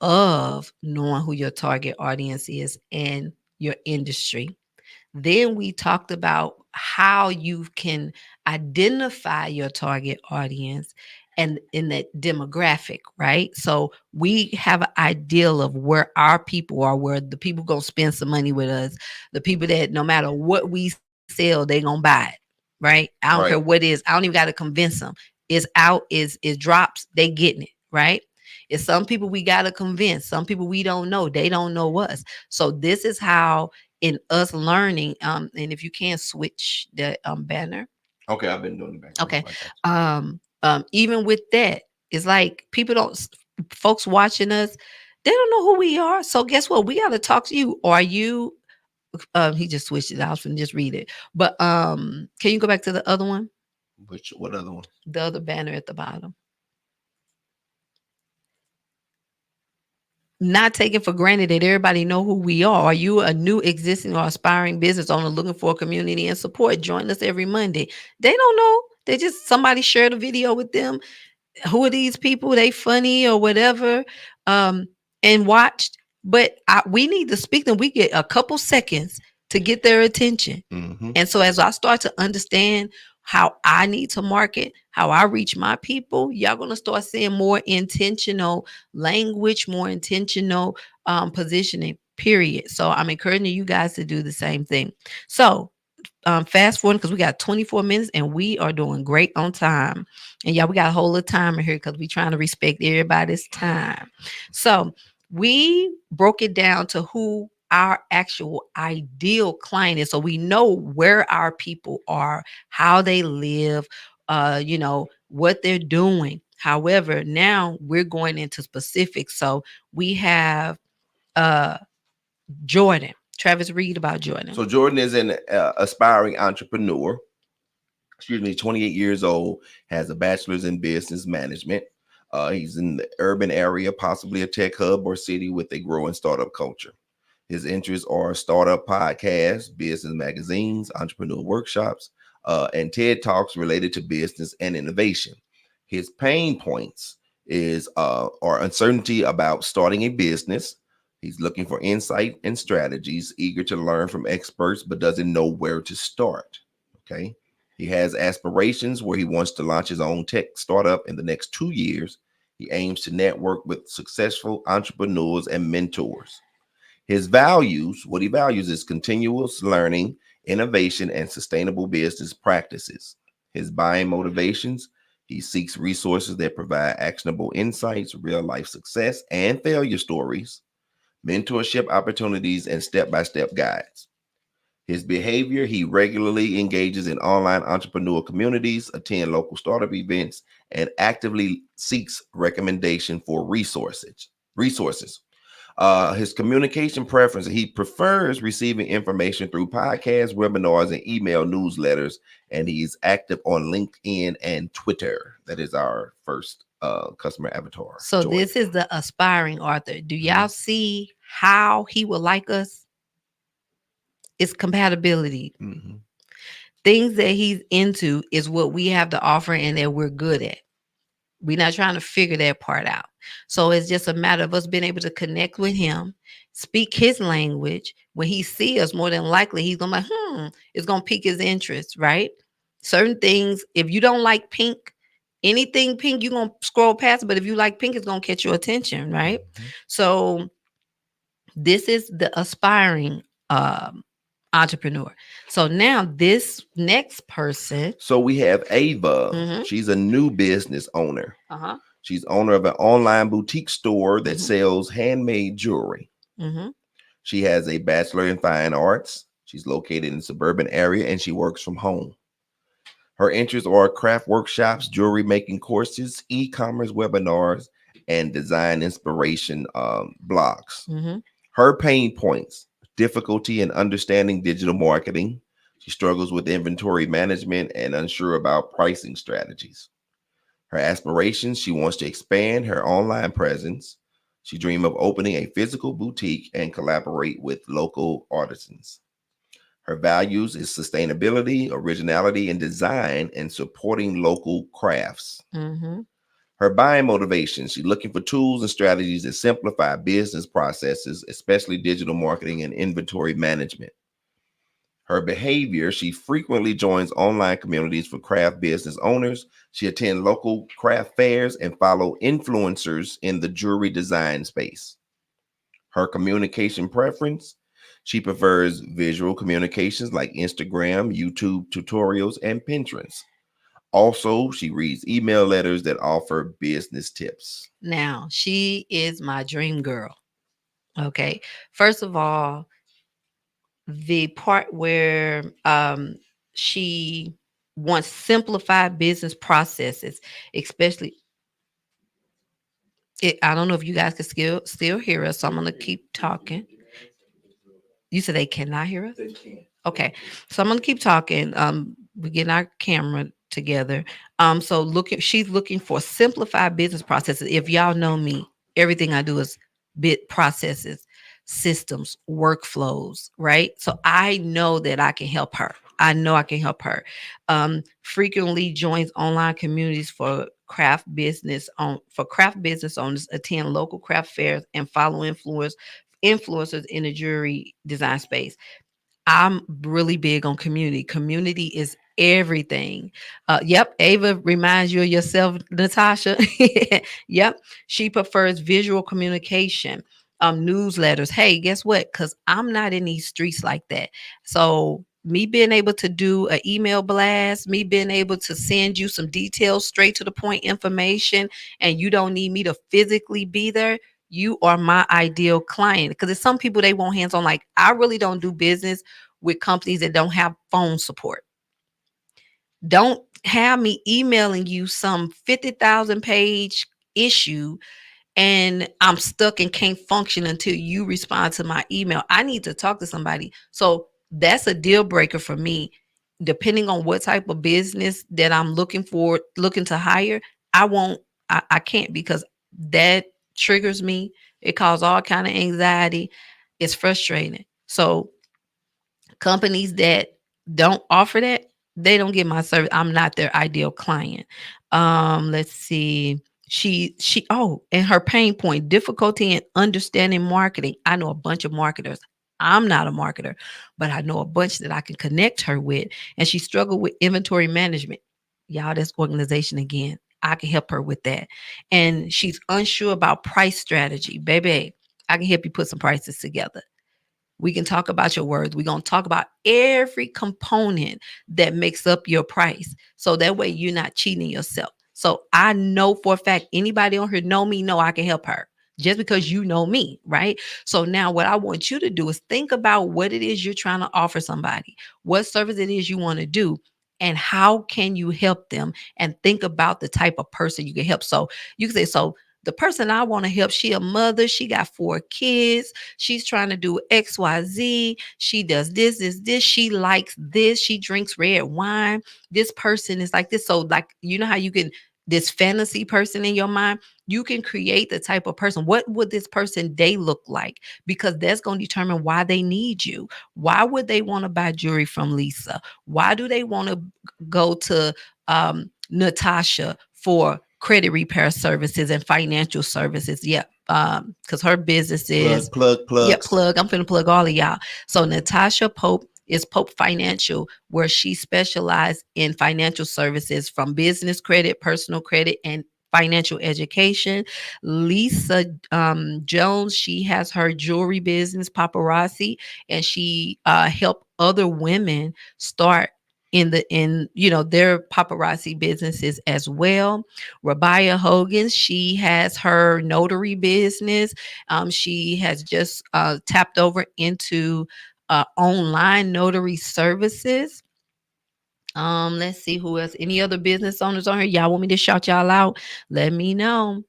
of knowing who your target audience is and your industry. Then we talked about how you can identify your target audience and in that demographic, right? So we have an ideal of where our people are, where the people gonna spend some money with us, the people that no matter what we sell, they gonna buy it, right? I don't care what Right. it is. I don't even got to convince them. It's out, is it drops, they getting it, right? It's some people we got to convince. Some people we don't know. They don't know us. So this is how in us learning, and if you can switch the banner. Okay, I've been doing the background. Okay. I got Even with that, it's like people don't, folks watching us, they don't know who we are. So guess what? We got to talk to you. Are you, he just switched it out and just read it. But can you go back to the other one? you. What other one? The other banner at the bottom. Not taking for granted that everybody know who we are. Are you a new, existing, or aspiring business owner looking for a community and support? Join us every Monday. They don't know. They just, somebody shared a video with them. Who are these people? They funny or whatever, um, and watched. But we need to speak to them. We get a couple seconds to get their attention. Mm-hmm. And so as I start to understand how I need to market, how I reach my people, y'all gonna start seeing more intentional language, more intentional positioning, period. So I'm encouraging you guys to do the same thing. So fast forward because we got 24 minutes and we are doing great on time. And y'all, we got a whole little timer here because we're trying to respect everybody's time. So we broke it down to who our actual ideal client is. So we know where our people are, how they live, what they're doing. However, now we're going into specifics. So we have uh Jordan. Travis, read about Jordan. So Jordan is an aspiring entrepreneur. Excuse me, 28 years old, has a bachelor's in business management. He's in the urban area, possibly a tech hub or city with a growing startup culture. His interests are startup podcasts, business magazines, entrepreneur workshops, and TED Talks related to business and innovation. His pain points is are uncertainty about starting a business. He's looking for insight and strategies, eager to learn from experts, but doesn't know where to start. Okay. He has aspirations where he wants to launch his own tech startup in the next 2 years. He aims to network with successful entrepreneurs and mentors. His values, what he values is continuous learning, innovation, and sustainable business practices. His buying motivations, he seeks resources that provide actionable insights, real life success and failure stories, mentorship opportunities, and step by step guides. His behavior, he regularly engages in online entrepreneur communities, attend local startup events, and actively seeks recommendation for resources. His communication preference, he prefers receiving information through podcasts, webinars, and email newsletters, and he's active on LinkedIn and Twitter. That is our first customer avatar. So Jordan. this is the aspiring author. Do y'all see how he would like us? It's compatibility. Mhm. Things that he's into is what we have to offer and that we're good at. We're not trying to figure that part out. So it's just a matter of us being able to connect with him, speak his language. When he see us, more than likely he's gonna like, it's gonna pique his interest, right? Certain things, if you don't like pink, anything pink, you're gonna scroll past it. But if you like pink, it's gonna catch your attention, right? Mhm. So this is the aspiring entrepreneur. So now this next person. So we have Ava. Mhm. She's a new business owner. Uh-huh. She's owner of an online boutique store that Mhm. sells handmade jewelry. Mm-hmm. She has a bachelor in fine arts. She's located in a suburban area and she works from home. Her interests are craft workshops, jewelry making courses, e-commerce webinars, and design inspiration blogs. Mm-hmm. Her pain points: difficulty in understanding digital marketing. She struggles with inventory management and unsure about pricing strategies. Her aspirations: she wants to expand her online presence. She dreams of opening a physical boutique and collaborate with local artisans. Her values is sustainability, originality, and design, and supporting local crafts. Mm-hmm. Her buying motivation: she's looking for tools and strategies that simplify business processes, especially digital marketing and inventory management. Her behavior: she frequently joins online communities for craft business owners. She attends local craft fairs and follow influencers in the jewelry design space. Her communication preference: she prefers visual communications like Instagram, YouTube tutorials, and Pinterest. Also, she reads email letters that offer business tips. Now, she is my dream girl. Okay. First of all, the part where she wants simplified business processes, especially I don't know if you guys can still hear us, so I'm gonna keep talking. You said they cannot hear us? Okay. So I'm gonna keep talking. We're getting our camera together. So she's looking for simplified business processes. If y'all know me, everything I do is bit processes, systems, workflows, right? So I know that I can help her. I know I can help her. Frequently joins online communities for craft business owners, attend local craft fairs, and follow influencers in the jewelry design space. I'm really big on community. Community is everything. Yep, Ava reminds you of yourself, Natasha. Yep, she prefers visual communication, newsletters. Hey, guess what? Because I'm not in these streets like that. So me being able to do an email blast, me being able to send you some details, straight to the point information, and you don't need me to physically be there, you are my ideal client. Because there's some people, they want hands on. Like, I really don't do business with companies that don't have phone support. Don't have me emailing you some 50,000 page issue and I'm stuck and can't function until you respond to my email. I need to talk to somebody. So that's a deal breaker for me. Depending on what type of business that I'm looking to hire, I won't, I can't, because that triggers me. It causes all kind of anxiety. It's frustrating. So companies that don't offer that, they don't get my service. I'm not their ideal client. Let's see. And her pain point: difficulty in understanding marketing. I know a bunch of marketers. I'm not a marketer, but I know a bunch that I can connect her with. And she struggled with inventory management. Y'all, that's organization again. I can help her with that. And she's unsure about price strategy. Baby, I can help you put some prices together. We can talk about your words. We're going to talk about every component that makes up your price. So that way you're not cheating yourself. So I know for a fact, anybody on here know I can help her just because you know me, right? So now what I want you to do is think about what it is you're trying to offer somebody, what service it is you want to do, and how can you help them, and think about the type of person you can help. So you can say, so the person I want to help, she a mother, she got 4 kids, she's trying to do XYZ, she does this, she likes this, she drinks red wine, this person is like this. So like, you know how you can, this fantasy person in your mind, you can create the type of person. What would this person day look like? Because that's going to determine why they need you. Why would they want to buy jewelry from Lisa? Why do they want to go to Natasha for credit repair services and financial services? Yep. Because her business is Plugs. plug. I'm gonna plug all of y'all. So Natasha Pope is Pope Financial, where she specialized in financial services from business credit, personal credit, and financial education. Lisa Jones, she has her jewelry business, Paparazzi, and she helped other women start in their paparazzi businesses as well. Rabia Hogan, she has her notary business. She has just tapped over into online notary services. Let's see who else. Any other business owners on here? Y'all want me to shout y'all out? Let me know.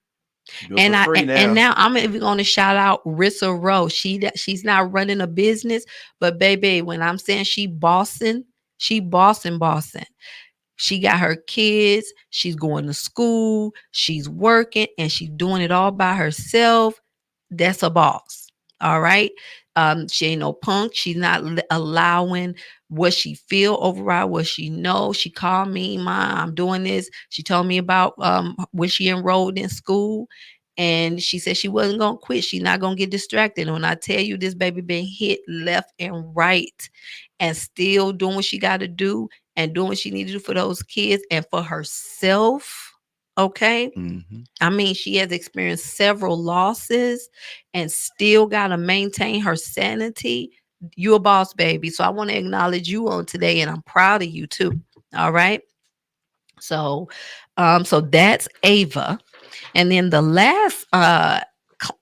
Do it for free And now. now I'm even going to shout out Rissa Rowe. She's not running a business, but baby, when I'm saying she bossing. She got her kids, she's going to school, she's working, and she's doing it all by herself. That's a boss. All right. She ain't no punk. She's not allowing what she feel override what she knows. She called me, Mom, I'm doing this. She told me about when she enrolled in school. And she said she wasn't gonna quit. She's not gonna get distracted. And when I tell you this baby been hit left and right and still doing what she gotta do and doing what she need to do for those kids and for herself. Okay. Mm-hmm. I mean, she has experienced several losses and still got to maintain her sanity. You a boss, baby. So I want to acknowledge you on today, and I'm proud of you too. All right. So, so that's Ava, and then the last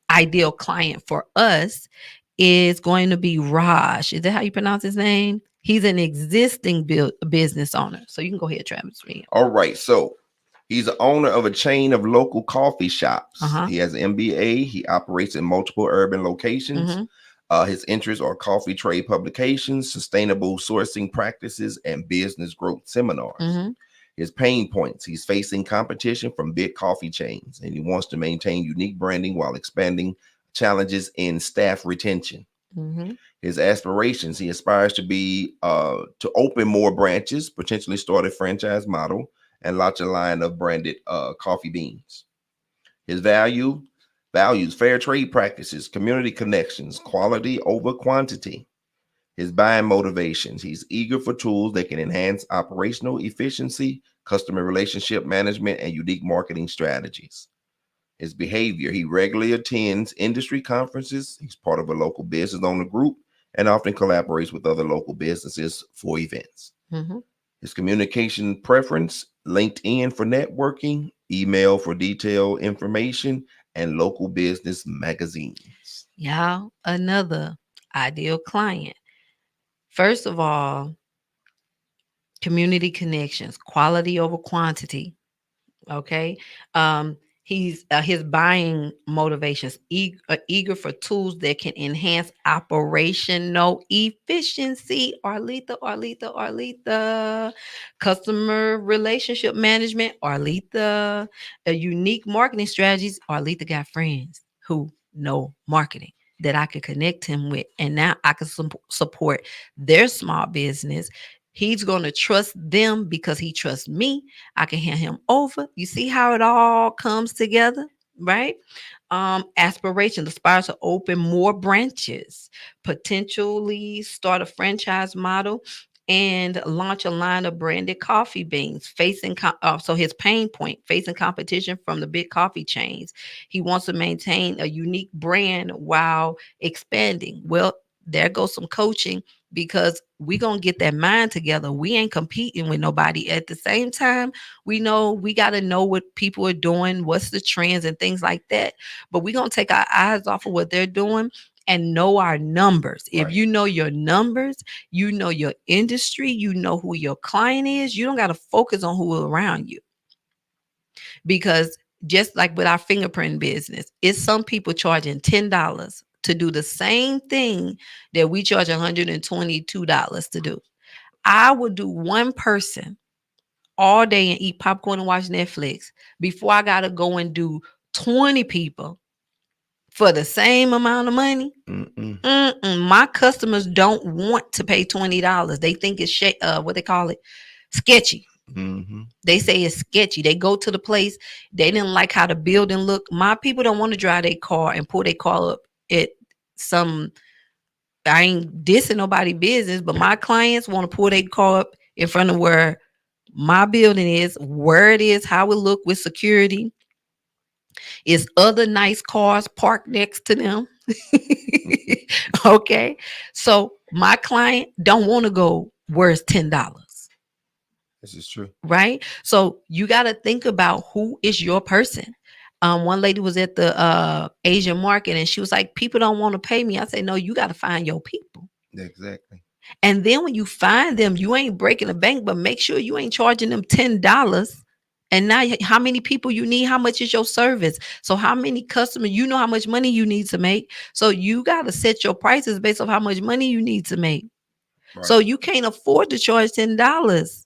ideal client for us is going to be Raj. Is that how you pronounce his name? He's an existing business owner. So you can go ahead, Travis. Read. All right. So he's the owner of a chain of local coffee shops. Uh-huh. He has an MBA. He operates in multiple urban locations. Mm-hmm. His interests are coffee trade publications, sustainable sourcing practices, and business growth seminars. Mm-hmm. His pain points: he's facing competition from big coffee chains, and he wants to maintain unique branding while expanding. Challenges in staff retention. Mm-hmm. His aspirations: he aspires to be to open more branches, potentially start a franchise model, and launch a line of branded coffee beans. His values: fair trade practices, community connections, quality over quantity. His buying motivations: he's eager for tools that can enhance operational efficiency, customer relationship management, and unique marketing strategies. His behavior: he regularly attends industry conferences. He's part of a local business owner group and often collaborates with other local businesses for events. Mm-hmm. His communication preference: LinkedIn for networking, email for detailed information, and local business magazines. Y'all, another ideal client. First of all, community connections, quality over quantity. Okay. He's his buying motivations eager for tools that can enhance operational efficiency. Arletha. Customer relationship management. Arletha. A unique marketing strategies. Arletha got friends who know marketing that I could connect him with, and now I can support their small business. He's going to trust them because he trusts me. I can hand him over. You see how it all comes together, right? Aspiration aspires to open more branches, potentially start a franchise model, and launch a line of branded coffee beans. So his pain point: facing competition from the big coffee chains. He wants to maintain a unique brand while expanding. Well, there goes some coaching because we gonna get that mind together. We ain't competing with nobody. At the same time, we know we got to know what people are doing, what's the trends and things like that. But we gonna take our eyes off of what they're doing and know our numbers. If Right. you know your numbers, you know your industry, you know who your client is. You don't got to focus on who around you, because just like with our fingerprint business, it's some people charging $10 to do the same thing that we charge $122 to do. I would do one person all day and eat popcorn and watch Netflix before I got to go and do 20 people for the same amount of money. Mm-mm. My customers don't want to pay $20. They think it's what they call it, sketchy. Mm-hmm. They say it's sketchy. They go to the place. They didn't like how the building looked. My people don't want to drive their car and pull their car up at some. I ain't dissing nobody business, but my clients want to pull their car up in front of where my building is, where it is, how it look with security. Is other nice cars parked next to them. Okay. So my client don't want to go where it's $10. This is true. Right? So you got to think about who is your person. One lady was at the Asian market and she was like, people don't want to pay me. I say, no, you got to find your people. Exactly. And then when you find them, you ain't breaking the bank, but make sure you ain't charging them $10 And now how many people you need, how much is your service? So how many customers, you know how much money you need to make. So you got to set your prices based on how much money you need to make. Right. So you can't afford to charge $10.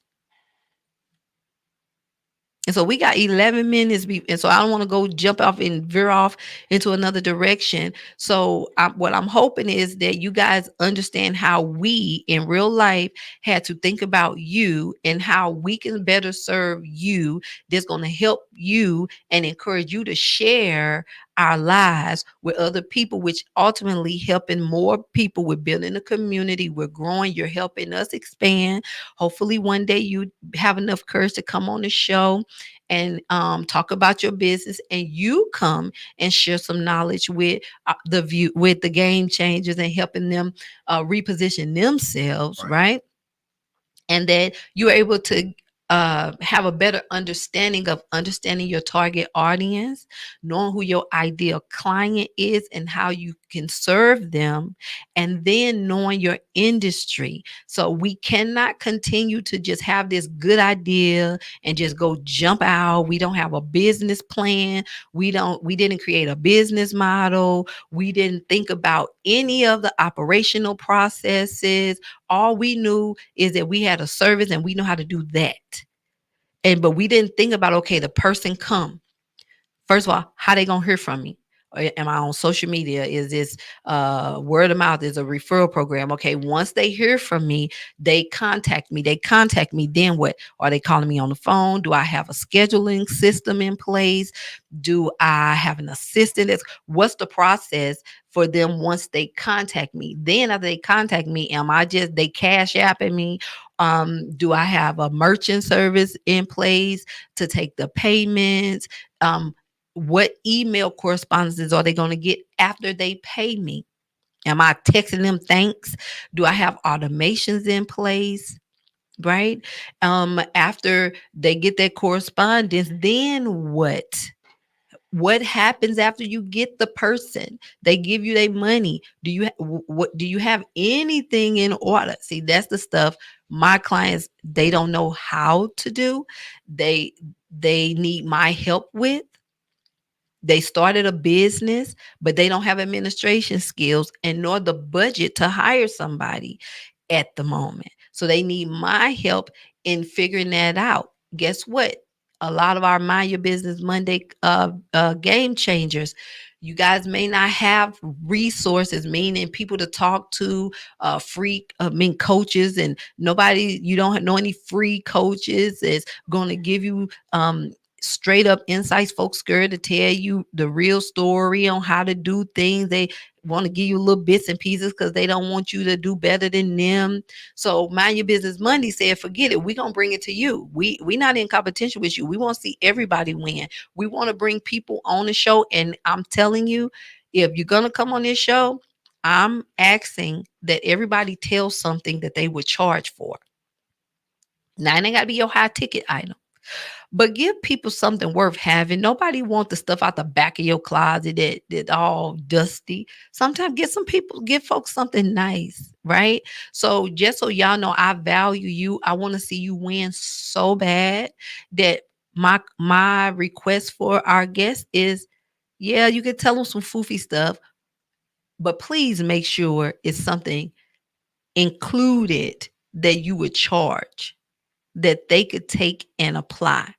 And so we got 11 minutes. And so I don't want to go jump off and veer off into another direction. So what I'm hoping is that you guys understand how we in real life had to think about you and how we can better serve you. That's going to help you and encourage you to share our lives with other people, which ultimately helping more people. We're building a community. We're growing. You're helping us expand. Hopefully one day you have enough courage to come on the show and talk about your business, and you come and share some knowledge with the game changers and helping them reposition themselves, Right. right? And that you're able to have a better understanding of understanding your target audience, knowing who your ideal client is and how you can serve them, and then knowing your industry. So we cannot continue to just have this good idea and just go jump out. We don't have a business plan. We didn't create a business model. We didn't think about any of the operational processes. All we knew is that we had a service and we know how to do that. But we didn't think about, okay, the person come. First of all, how they gonna hear from me? Am I on social media? Is this word of mouth? Is a referral program? Okay, once they hear from me, they contact me. They contact me. Then what? Are they calling me on the phone? Do I have a scheduling system in place? Do I have an assistant? What's the process for them once they contact me? Then after they contact me, am I just they cash apping me? Do I have a merchant service in place to take the payments? What email correspondences are they going to get after they pay me? Am I texting them thanks? Do I have automations in place? Right. After they get that correspondence, then what happens after you get the person? They give you their money. What do you have anything in order? See, that's the stuff my clients, they don't know how to do. They need my help with. They started a business, but they don't have administration skills and nor the budget to hire somebody at the moment. So they need my help in figuring that out. Guess what? A lot of our Mind Your Business Monday game changers, you guys may not have resources, meaning people to talk to, coaches, and nobody, you don't know any free coaches is going to give you straight up insights. Folks scared to tell you the real story on how to do things. They want to give you little bits and pieces because they don't want you to do better than them. So Mind Your Business Monday said, forget it. We're gonna bring it to you. We not in competition with you. We want to see everybody win. We want to bring people on the show. And I'm telling you, if you're gonna come on this show, I'm asking that everybody tell something that they would charge for. Now, it ain't gotta be your high ticket item, but give people something worth having. Nobody wants the stuff out the back of your closet that all dusty. Sometimes give folks something nice, right? So just so y'all know, I value you. I want to see you win so bad that my request for our guests is, yeah, you can tell them some foofy stuff, but please make sure it's something included that you would charge that they could take and apply.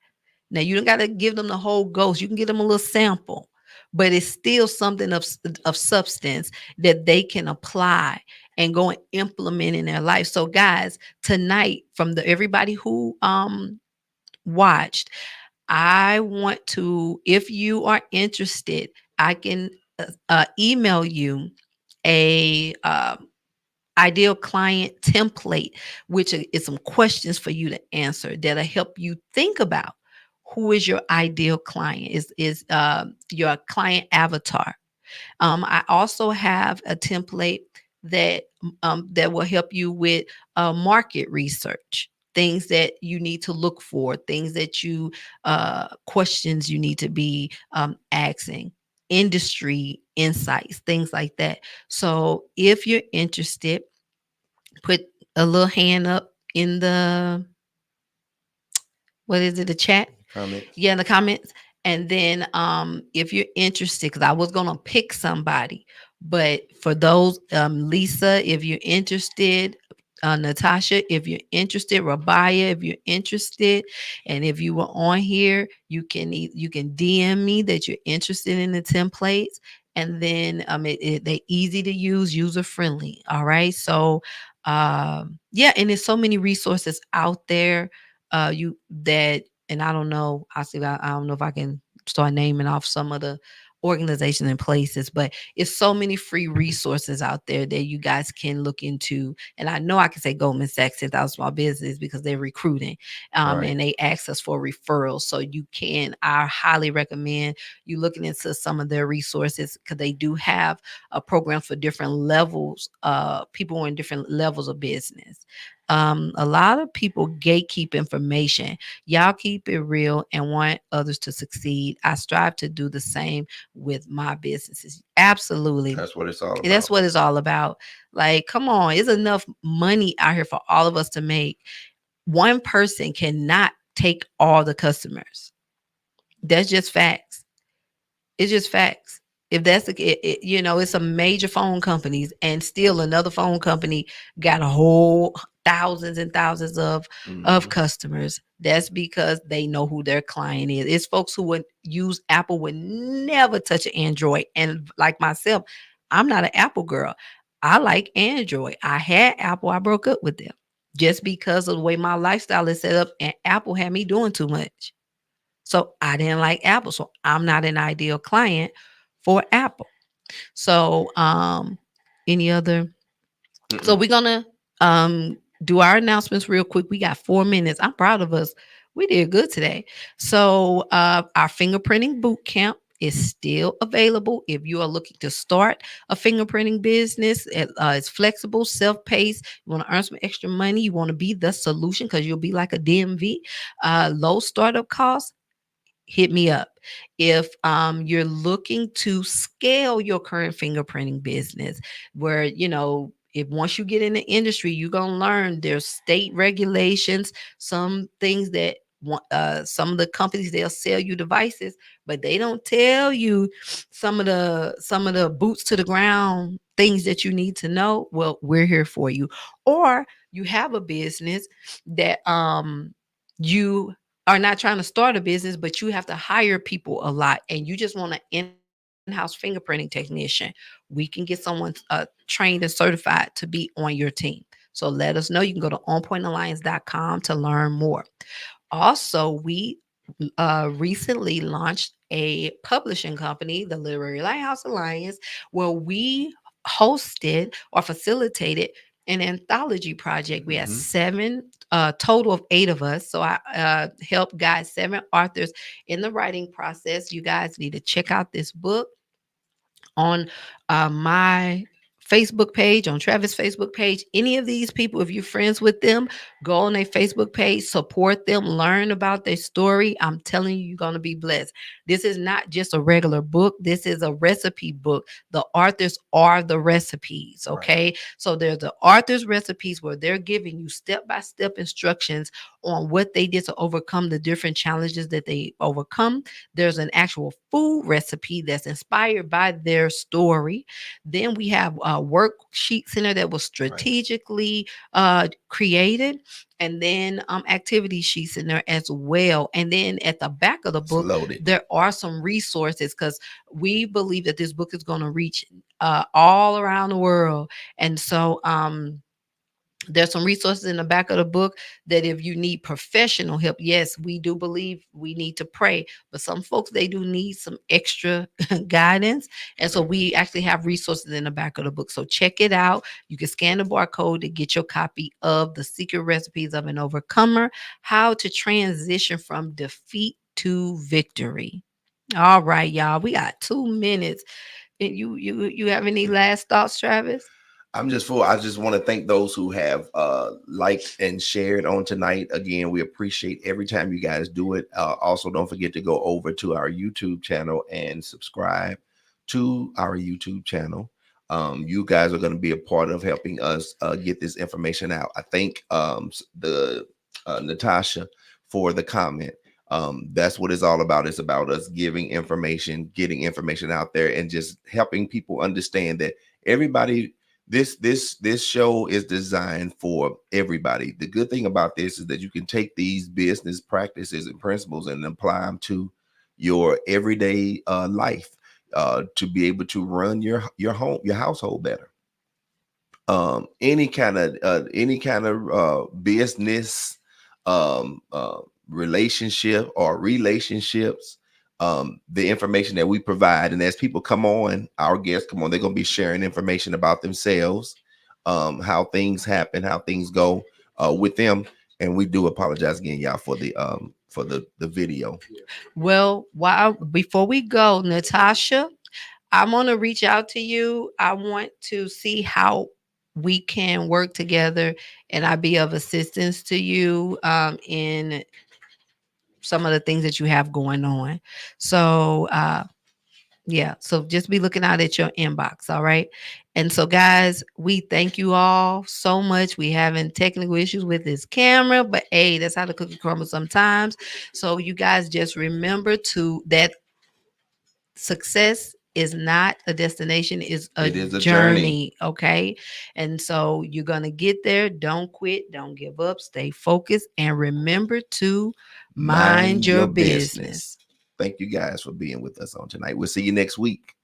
Now you don't got to give them the whole ghost. You can give them a little sample, but it's still something of substance that they can apply and go and implement in their life. So guys, tonight from the everybody who watched, I want to, if you are interested, I can email you a ideal client template, which is some questions for you to answer that'll help you think about who is your ideal client, is your client avatar. I also have a template that will help you with market research, things that you need to look for, things that you questions you need to be asking, industry insights, things like that. So if you're interested, put a little hand up in the, what is it, the chat, comments. Yeah, in the comments. And then if you're interested, because I was gonna pick somebody, but for those, Lisa, if you're interested, Natasha, if you're interested, Rabaya, if you're interested, and if you were on here, you can DM me that you're interested in the templates, and then they easy to use, user friendly. All right, so yeah, and there's so many resources out there. You that and I don't know. I don't know if I can start naming off some of the organizations and places, but it's so many free resources out there that you guys can look into. And I know I can say Goldman Sachs 10,000 small business because they're recruiting, Right. and they ask us for referrals. So I highly recommend you looking into some of their resources because they do have a program for different levels, people in different levels of business. A lot of people gatekeep information. Y'all keep it real and want others to succeed. I strive to do the same with my businesses. Absolutely. That's what it's all That's about. what it's all about. Like, come on, it's enough money out here for all of us to make. One person cannot take all the customers. That's just facts. It's just facts. If that's it's some major phone companies, and still another phone company got a whole thousands and thousands of Hmm. customers. That's because they know who their client is. It's folks who would use Apple would never touch an Android. And like myself, I'm not an Apple girl. I like Android. I had Apple. I broke up with them just because of the way my lifestyle is set up, and Apple had me doing too much. So I didn't like Apple. So I'm not an ideal client for Apple. So any other so Mm-mm. we're gonna do our announcements real quick. We got 4 minutes. I'm proud of us. We did good today. So our fingerprinting boot camp is still available if you are looking to start a fingerprinting business. It's flexible, self-paced. You want to earn some extra money. You want to be the solution because you'll be like a DMV. Low startup costs, hit me up. If you're looking to scale your current fingerprinting business, where if once you get in the industry, you're gonna learn there's state regulations, some things that some of the companies, they'll sell you devices, but they don't tell you some of the boots to the ground things that you need to know. Well, we're here for you. Or you have a business that you are not trying to start a business, but you have to hire people a lot, and you just want an in-house fingerprinting technician. We can get someone trained and certified to be on your team. So let us know. You can go to onpointalliance.com to learn more. Also, we recently launched a publishing company, the Literary Lighthouse Alliance, where we hosted or facilitated an anthology project. We had Hmm. seven, total of eight of us. So I helped guide seven authors in the writing process. You guys need to check out this book on my Facebook page, on Travis' Facebook page. Any of these people, if you're friends with them, go on their Facebook page, support them, learn about their story. I'm telling you, you're going to be blessed. This is not just a regular book, this is a recipe book. The authors are the recipes, Right. okay? So there's the author's recipes where they're giving you step by step instructions on what they did to overcome the different challenges that they overcome. There's an actual food recipe that's inspired by their story. Then we have worksheets in there that was Right. strategically created, and then activity sheets in there as well. And then at the back of the It's book, loaded. there are some resources because we believe that this book is going to reach all around the world. And so there's some resources in the back of the book that if you need professional help, yes, we do believe we need to pray, but some folks, they do need some extra guidance. And so Right. we actually have resources in the back of the book. So check it out. You can scan the barcode to get your copy of The Secret Recipes of an Overcomer: How to Transition from Defeat to Victory. All right, y'all, we got 2 minutes. And you have any last thoughts, Travis? I'm just full. I just want to thank those who have liked and shared on tonight. Again, we appreciate every time you guys do it. Also, don't forget to go over to our YouTube channel and subscribe to our YouTube channel. You guys are going to be a part of helping us get this information out. I thank the Natasha for the comment. That's what it's all about. It's about us giving information, getting information out there, and just helping people understand that everybody, this show is designed for everybody. The good thing about this is that you can take these business practices and principles and apply them to your everyday life, to be able to run your home, your household better. Any kind of business, relationship or relationships, the information that we provide. And as people come on, our guests come on, they're going to be sharing information about themselves, how things happen, how things go with them. And we do apologize again, y'all, for the video. Well, while before we go, Natasha, I want to reach out to you. I want to see how we can work together and I be of assistance to you in some of the things that you have going on. So, yeah, so just be looking out at your inbox, all right? And so, guys, we thank you all so much. We having technical issues with this camera, but hey, that's how the cookie crumbles sometimes. So, you guys just remember to that success is not a destination, is a It is a journey. journey. Okay. And so you're gonna get there. Don't quit, don't give up, stay focused, and remember to mind Mind your your business. business. Thank you guys for being with us on tonight. We'll see you next week.